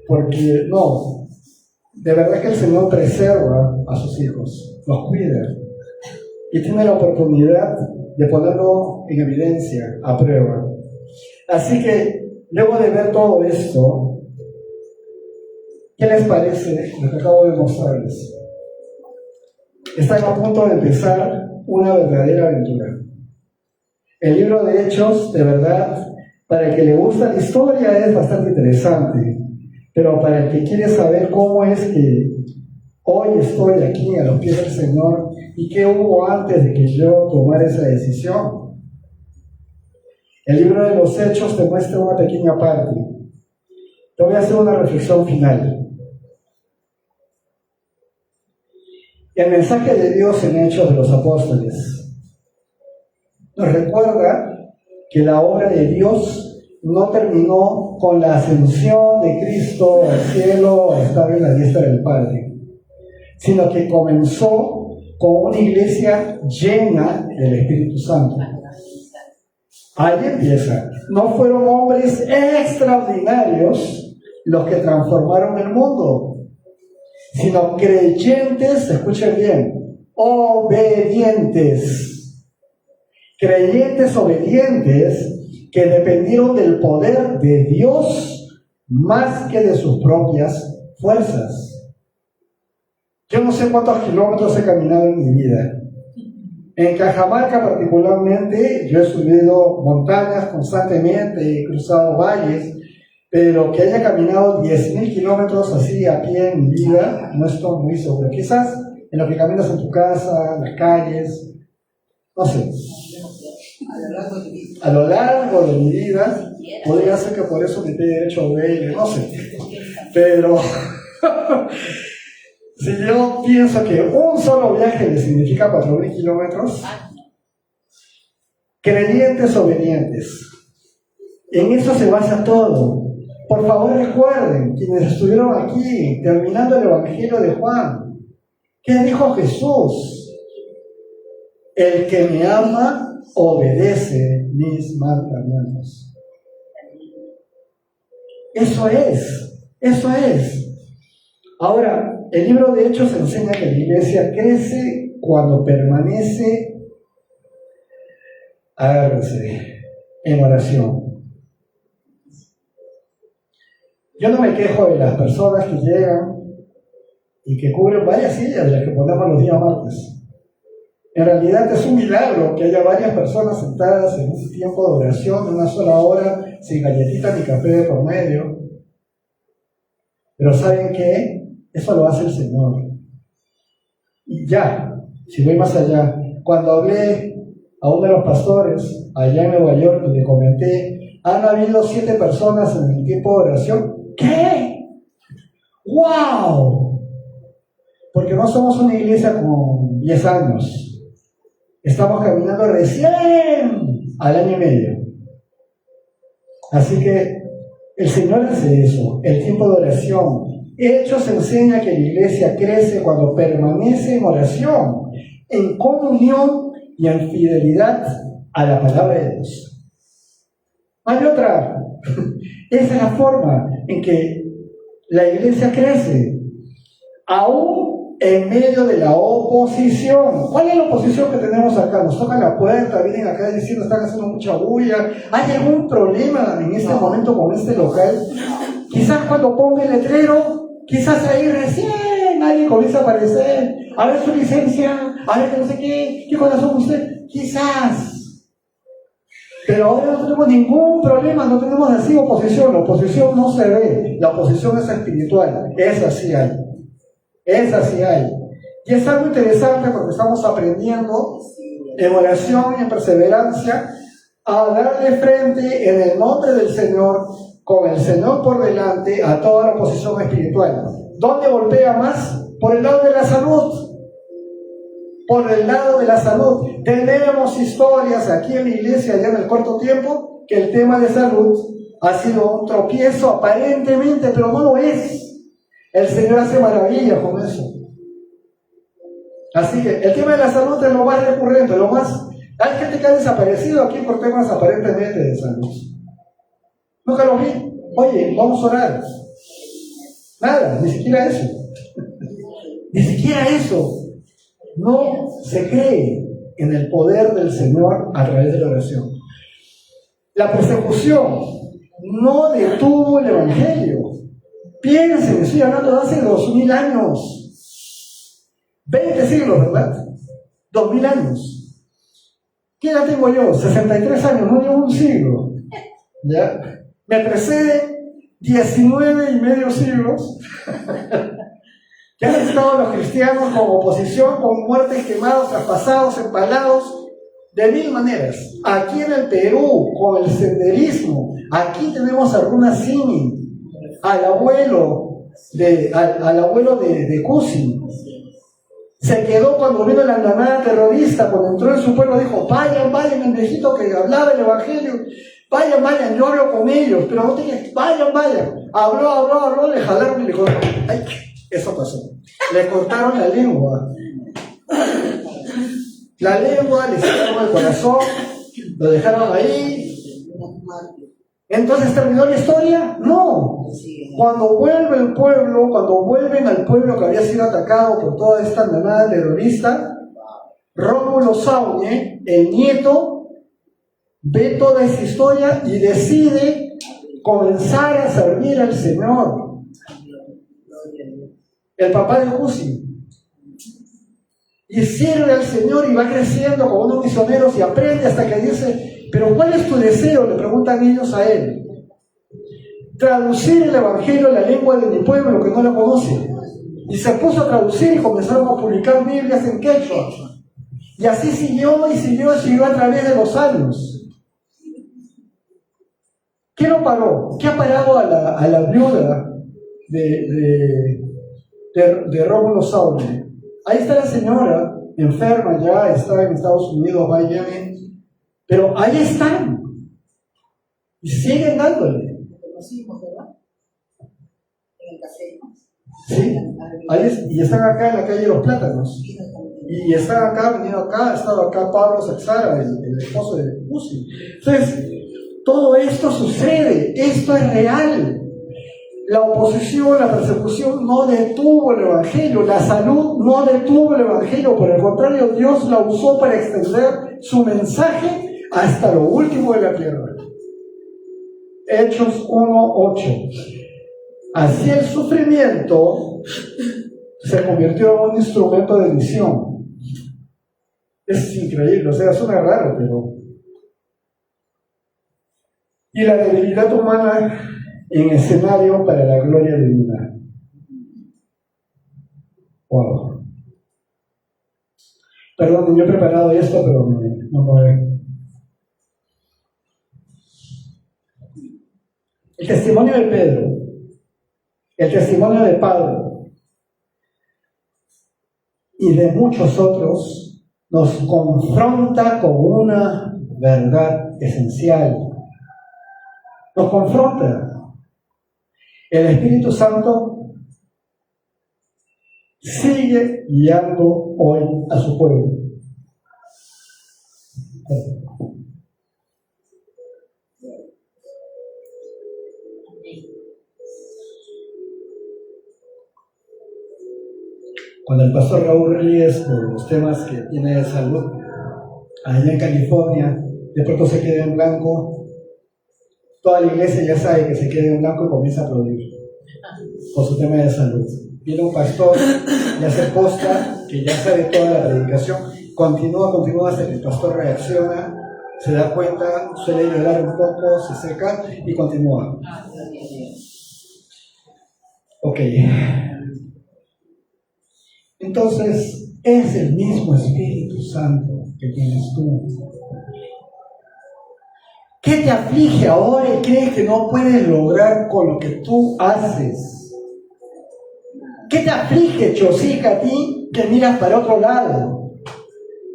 Porque no, de verdad que el Señor preserva a sus hijos, los cuida. Y tiene la oportunidad de ponerlo en evidencia, a prueba. Así que, luego de ver todo esto, ¿qué les parece lo que acabo de mostrarles? Están a punto de empezar una verdadera aventura. El libro de Hechos, de verdad, para el que le gusta la historia es bastante interesante, pero para el que quiere saber cómo es que hoy estoy aquí a los pies del Señor y qué hubo antes de que yo tomara esa decisión. El libro de los Hechos te muestra una pequeña parte. Te voy a hacer una reflexión final. El mensaje de Dios en Hechos de los Apóstoles nos recuerda que la obra de Dios no terminó con la ascensión de Cristo al cielo a estar en la diestra del Padre, sino que comenzó con una iglesia llena del Espíritu Santo. Ahí empieza. No fueron hombres extraordinarios los que transformaron el mundo, sino creyentes, escuchen bien, obedientes. Creyentes obedientes que dependieron del poder de Dios más que de sus propias fuerzas. Yo no sé cuántos kilómetros he caminado en mi vida. En Cajamarca particularmente, yo he subido montañas constantemente, he cruzado valles, pero que haya caminado 10.000 kilómetros así a pie en mi vida, no estoy muy seguro. Quizás en lo que caminas en tu casa, en las calles, no sé. A lo largo de mi vida, podría ser que por eso me he hecho baile, no sé. Pero si yo pienso que un solo viaje le significa 4.000 kilómetros, creyentes obedientes, en eso se basa todo. Por favor recuerden, quienes estuvieron aquí, terminando el Evangelio de Juan, ¿qué dijo Jesús? El que me ama, obedece mis mandamientos. Eso es. Ahora, el libro de Hechos enseña que la iglesia crece cuando permanece, en oración. Yo no me quejo de las personas que llegan y que cubren varias sillas de las que ponemos los días martes. En realidad es un milagro que haya varias personas sentadas en ese tiempo de oración, en una sola hora, sin galletita ni café de por medio. Pero ¿saben qué? Eso lo hace el Señor. Y ya, Si voy más allá, cuando hablé a uno de los pastores allá en Nueva York y le comenté, han habido 7 personas en el tiempo de oración. ¿Qué? ¡Wow! Porque no somos una iglesia con 10 años. Estamos caminando recién al año y medio. Así que el Señor hace eso, el tiempo de oración. Hechos enseña que la iglesia crece cuando permanece en oración, en comunión y en fidelidad a la palabra de Dios. Hay otra. Esa es la forma en que la iglesia crece, aún en medio de la oposición. ¿Cuál es la oposición que tenemos acá? Nos tocan la puerta, vienen acá diciendo, están haciendo mucha bulla. ¿Hay algún problema en este momento con este local? Quizás cuando ponga el letrero, quizás ahí recién alguien comienza a aparecer, a ver su licencia, a ver que no sé qué corazón usted, quizás. Pero ahora no tenemos ningún problema, no tenemos así oposición. La oposición no se ve, la oposición es espiritual, esa sí hay. Esa sí hay. Y es algo interesante porque estamos aprendiendo en oración y en perseverancia a darle frente en el nombre del Señor, con el Señor por delante, a toda la oposición espiritual. ¿Dónde golpea más? Por el lado de la salud. Por el lado de la salud. Tenemos historias aquí en la iglesia ya en el corto tiempo que el tema de salud ha sido un tropiezo aparentemente, pero no lo es. El Señor hace maravillas con eso. Así que el tema de la salud es lo más recurrente, lo más... Hay gente que ha desaparecido aquí por temas aparentemente de salud. Nunca lo vi. Oye, vamos a orar. Nada, ni siquiera eso. Ni siquiera eso. No se cree en el poder del Señor a través de la oración. La persecución no detuvo el Evangelio. Piensen, estoy hablando de hace 2000 años. 20 siglos, ¿verdad? 2000 años. ¿Qué edad tengo yo? 63 años, no llevo un siglo. ¿Ya? Me precede 19 y medio siglos que han estado los cristianos con oposición, con muertes, quemados, traspasados, empalados, de 1000 maneras. Aquí en el Perú, con el senderismo, aquí tenemos a Runa Simi, al abuelo de Cusi. Se quedó cuando vino la andanada terrorista, cuando entró en su pueblo, dijo, vayan, el viejito que hablaba el Evangelio, vayan, yo hablo con ellos, pero no te vayan. Habló, le jalaron y le cortaron. Ay, eso pasó. Le cortaron la lengua. Le sacaron el corazón, lo dejaron ahí. Entonces, ¿terminó la historia? No. Cuando vuelven al pueblo que había sido atacado por toda esta andanada terrorista, Rómulo Saune, el nieto, ve toda esta historia y decide comenzar a servir al Señor. El papá de Cusi. Y sirve al Señor y va creciendo como unos misioneros y aprende hasta que dice, pero ¿cuál es tu deseo? Le preguntan ellos a él. Traducir el Evangelio en la lengua de mi pueblo que no lo conoce. Y se puso a traducir y comenzaron a publicar Biblias en quechua. Y así siguió a través de los años. ¿Qué lo paró? ¿Qué ha parado a la viuda de Rómulo Saune? Ahí está la señora, enferma ya, está en Estados Unidos, pero ahí están. Y siguen dándole. Sí, y están acá en la calle Los Plátanos. Y están acá, venido acá, ha estado acá Pablo Saxara, el esposo de Cusi. Entonces, todo esto sucede, esto es real. La oposición, la persecución no detuvo el Evangelio, la salud no detuvo el Evangelio, por el contrario, Dios la usó para extender su mensaje hasta lo último de la tierra. Hechos 1:8. Así el sufrimiento se convirtió en un instrumento de misión. Es increíble, o sea, suena raro, pero... Y la debilidad humana en escenario para la gloria divina. Wow. Perdón, yo he preparado esto, pero no lo veo. El testimonio de Pedro, el testimonio de Pablo y de muchos otros nos confronta con una verdad esencial. Nos confronta. El Espíritu Santo sigue guiando hoy a su pueblo. Cuando el pastor Raúl Rodríguez, por los temas que tiene de salud, allá en California, de pronto se queda en blanco, toda la iglesia ya sabe que se queda en blanco y comienza a aplaudir por su tema de salud. Viene un pastor y hace posta, que ya sabe toda la predicación, continúa hasta que el pastor reacciona, se da cuenta, suele llorar un poco, se seca y continúa. Ok. Entonces, es el mismo Espíritu Santo que tienes tú. ¿Qué te aflige ahora y crees que no puedes lograr con lo que tú haces? ¿Qué te aflige, Chosica, a ti que miras para otro lado?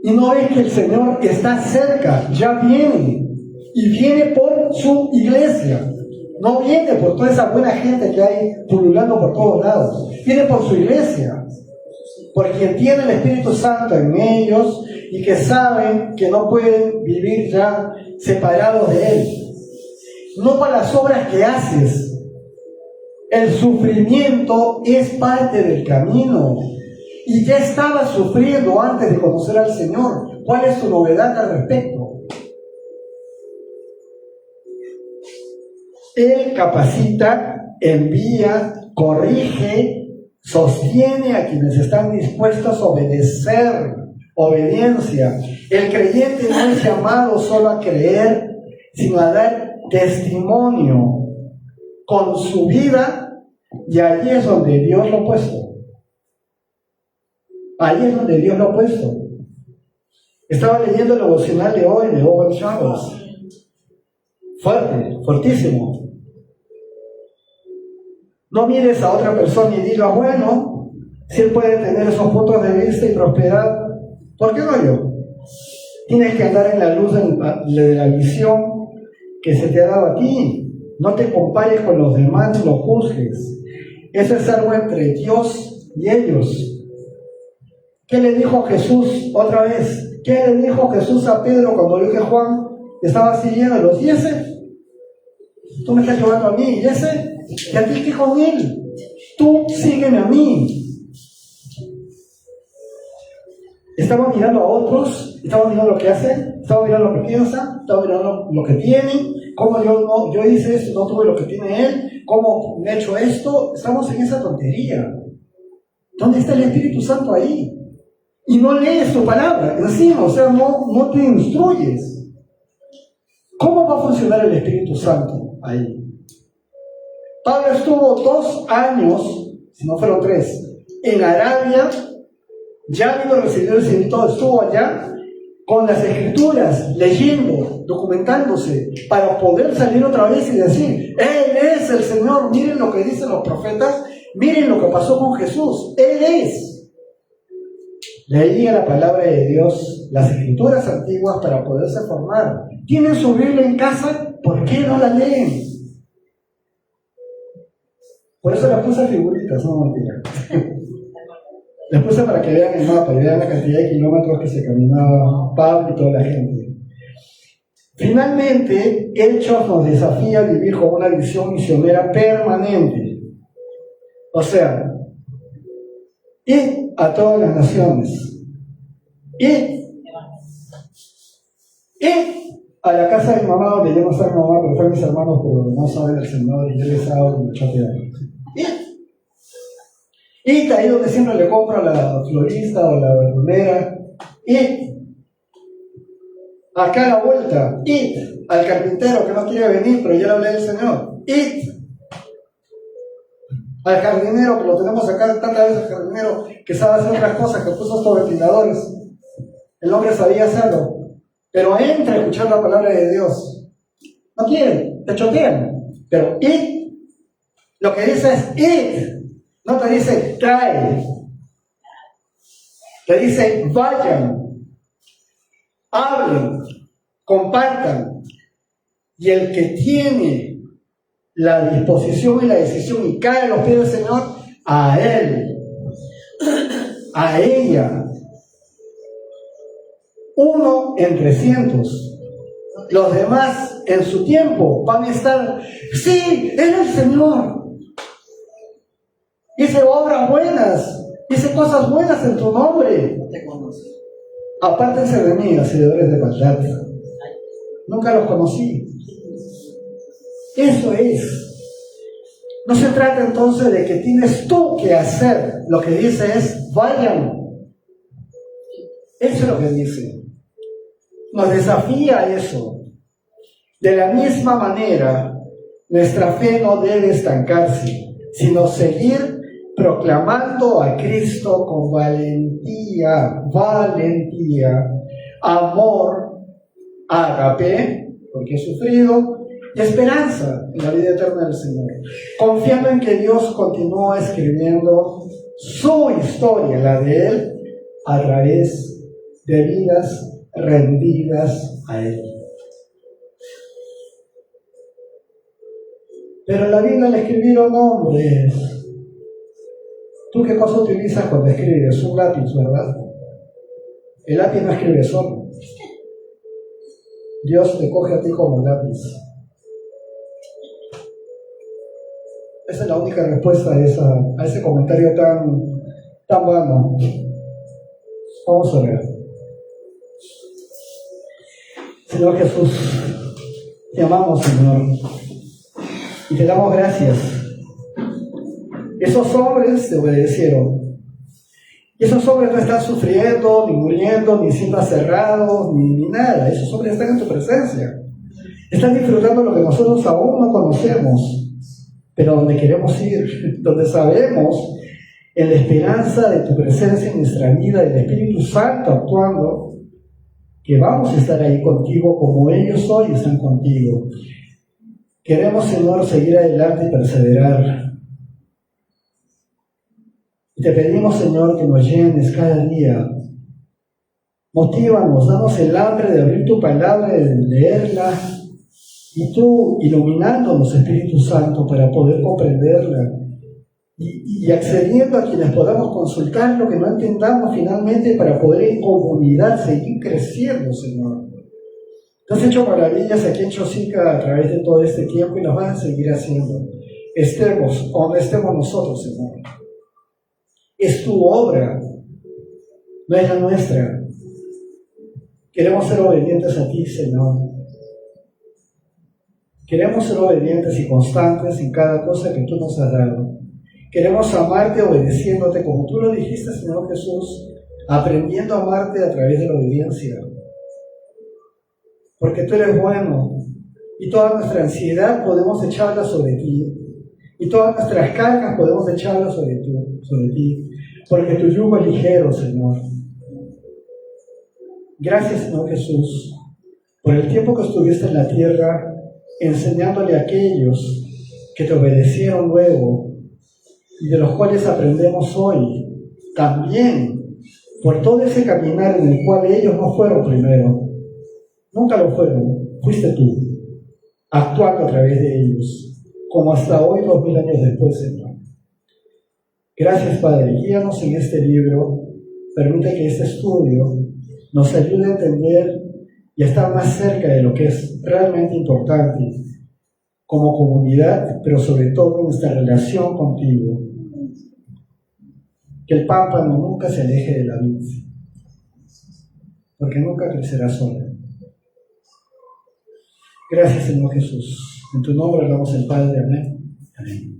Y no ves que el Señor está cerca, ya viene. Y viene por su iglesia. No viene por toda esa buena gente que hay pululando por todos lados. Viene por su iglesia. Por quien tiene el Espíritu Santo en ellos y que saben que no pueden vivir ya separados de Él. No para las obras que haces. El sufrimiento es parte del camino. Y ya estabas sufriendo antes de conocer al Señor. ¿Cuál es tu novedad al respecto? Él capacita, envía, corrige, sostiene a quienes están dispuestos a obedecer. Obediencia. El creyente no es llamado solo a creer, sino a dar testimonio con su vida, y allí es donde Dios lo ha puesto. Ahí es donde Dios lo ha puesto. Estaba leyendo el devocional de hoy, de Owen Chavos. Fuerte, fortísimo. No mires a otra persona y digas, bueno, si él puede tener esos puntos de vista y prosperar, ¿por qué no yo? Tienes que andar en la luz de la visión que se te ha dado a ti. No te compares con los demás ni los juzgues. Eso es algo entre Dios y ellos. ¿Qué le dijo Jesús otra vez? ¿Qué le dijo Jesús a Pedro cuando vio que Juan estaba siguiéndolos? ¿Y ese? Tú me estás llevando a mí. ¿Y ese? ¿Y a ti qué con él? Tú sígueme a mí. Estamos mirando a otros, estamos mirando lo que hacen, estamos mirando lo que piensan, estamos mirando lo que tienen, cómo yo hice esto, no tuve lo que tiene él, cómo me he hecho esto. Estamos en esa tontería. ¿Dónde está el Espíritu Santo ahí? Y no lees tu palabra encima, o sea, no te instruyes. ¿Cómo va a funcionar el Espíritu Santo ahí? Pablo estuvo 2 años, si no fueron 3, en Arabia. Ya vino recibido el Señor, estuvo allá con las Escrituras, leyendo, documentándose, para poder salir otra vez y decir, Él es el Señor. Miren lo que dicen los profetas, miren lo que pasó con Jesús, Él es. Leía la palabra de Dios, las Escrituras antiguas, para poderse formar. ¿Tienen su Biblia en casa? ¿Por qué no la leen? Por eso la puse figuritas, no mentira. Les puse para que vean el mapa y vean la cantidad de kilómetros que se caminaba Pablo y toda la gente. Finalmente, Hechos nos desafía a vivir con una visión misionera permanente. O sea, ir a todas las naciones. Ir a la casa de mi mamá, donde yo no soy mi mamá, pero están mis hermanos, pero no saben el Señor y yo les hago y me chatean. Y ahí donde siempre le compro a la florista o la verdulera. Y acá a la vuelta. Y al carpintero que no quiere venir, pero ya le hablé del Señor. Y al jardinero, que lo tenemos acá tantas veces, el jardinero que sabe hacer otras cosas, que puso estos ventiladores. El hombre sabía hacerlo, pero entra a escuchar la palabra de Dios. No quieren, te chotean, pero id, lo que dice es id, no te dice trae, te dice vayan, hablen, compartan, y el que tiene la disposición y la decisión y cae a los pies del Señor, a él, a ella, 1 en 300. Los demás en su tiempo van a estar, sí, es el Señor. Hice obras buenas, hice cosas buenas en tu nombre. Apártense de mí, hacedores de maldad. Nunca los conocí. Eso es. No se trata entonces de que tienes tú que hacer. Lo que dice es, vayan. Eso es lo que dice. Nos desafía a eso. De la misma manera, nuestra fe no debe estancarse, sino seguir proclamando a Cristo con valentía, amor, ágape, porque he sufrido, y esperanza en la vida eterna del Señor, confiando en que Dios continúa escribiendo su historia, la de Él, a través de vidas rendidas a Él. Pero en la Biblia le escribieron hombres. ¿Tú qué cosa utilizas cuando escribes? Un lápiz, ¿verdad? El lápiz no escribe solo. Dios te coge a ti como lápiz. Esa es la única respuesta a ese comentario tan vano. Vamos a ver. Señor Jesús, te amamos, Señor, y te damos gracias. Esos hombres te obedecieron. Y esos hombres no están sufriendo, ni muriendo, ni siendo aserrados, ni nada. Esos hombres están en tu presencia. Están disfrutando lo que nosotros aún no conocemos, pero donde queremos ir, donde sabemos, en la esperanza de tu presencia en nuestra vida, del Espíritu Santo actuando, que vamos a estar ahí contigo como ellos hoy están contigo. Queremos, Señor, seguir adelante y perseverar. Y te pedimos, Señor, que nos llenes cada día. Motívanos, danos el hambre de abrir tu palabra, de leerla, y tú iluminándonos, Espíritu Santo, para poder comprenderla. Y accediendo a quienes podamos consultar lo que no entendamos finalmente para poder en comunidad seguir creciendo, Señor. Tú has hecho maravillas aquí en Chosica a través de todo este tiempo y las vas a seguir haciendo. Estemos o no estemos nosotros, Señor. Es tu obra, no es la nuestra. Queremos ser obedientes a ti, Señor. Queremos ser obedientes y constantes en cada cosa que tú nos has dado. Queremos amarte obedeciéndote como tú lo dijiste, Señor Jesús, aprendiendo a amarte a través de la obediencia. Porque tú eres bueno y toda nuestra ansiedad podemos echarla sobre ti. Y todas nuestras cargas podemos echarlas sobre ti. Porque tu yugo es ligero, Señor. Gracias, Señor Jesús, por el tiempo que estuviste en la tierra enseñándole a aquellos que te obedecieron luego y de los cuales aprendemos hoy. También por todo ese caminar en el cual ellos no fueron primero. Nunca lo fueron. Fuiste tú, actuando a través de ellos, como hasta hoy, 2000 años después, Señor. Gracias, Padre. Guíanos en este libro. Permite que este estudio nos ayude a entender y a estar más cerca de lo que es realmente importante como comunidad, pero sobre todo en nuestra relación contigo. Que el pámpano nunca se aleje de la vid, porque nunca crecerá sola. Gracias, Señor Jesús. En tu nombre hablamos el Padre. Amén. Amén.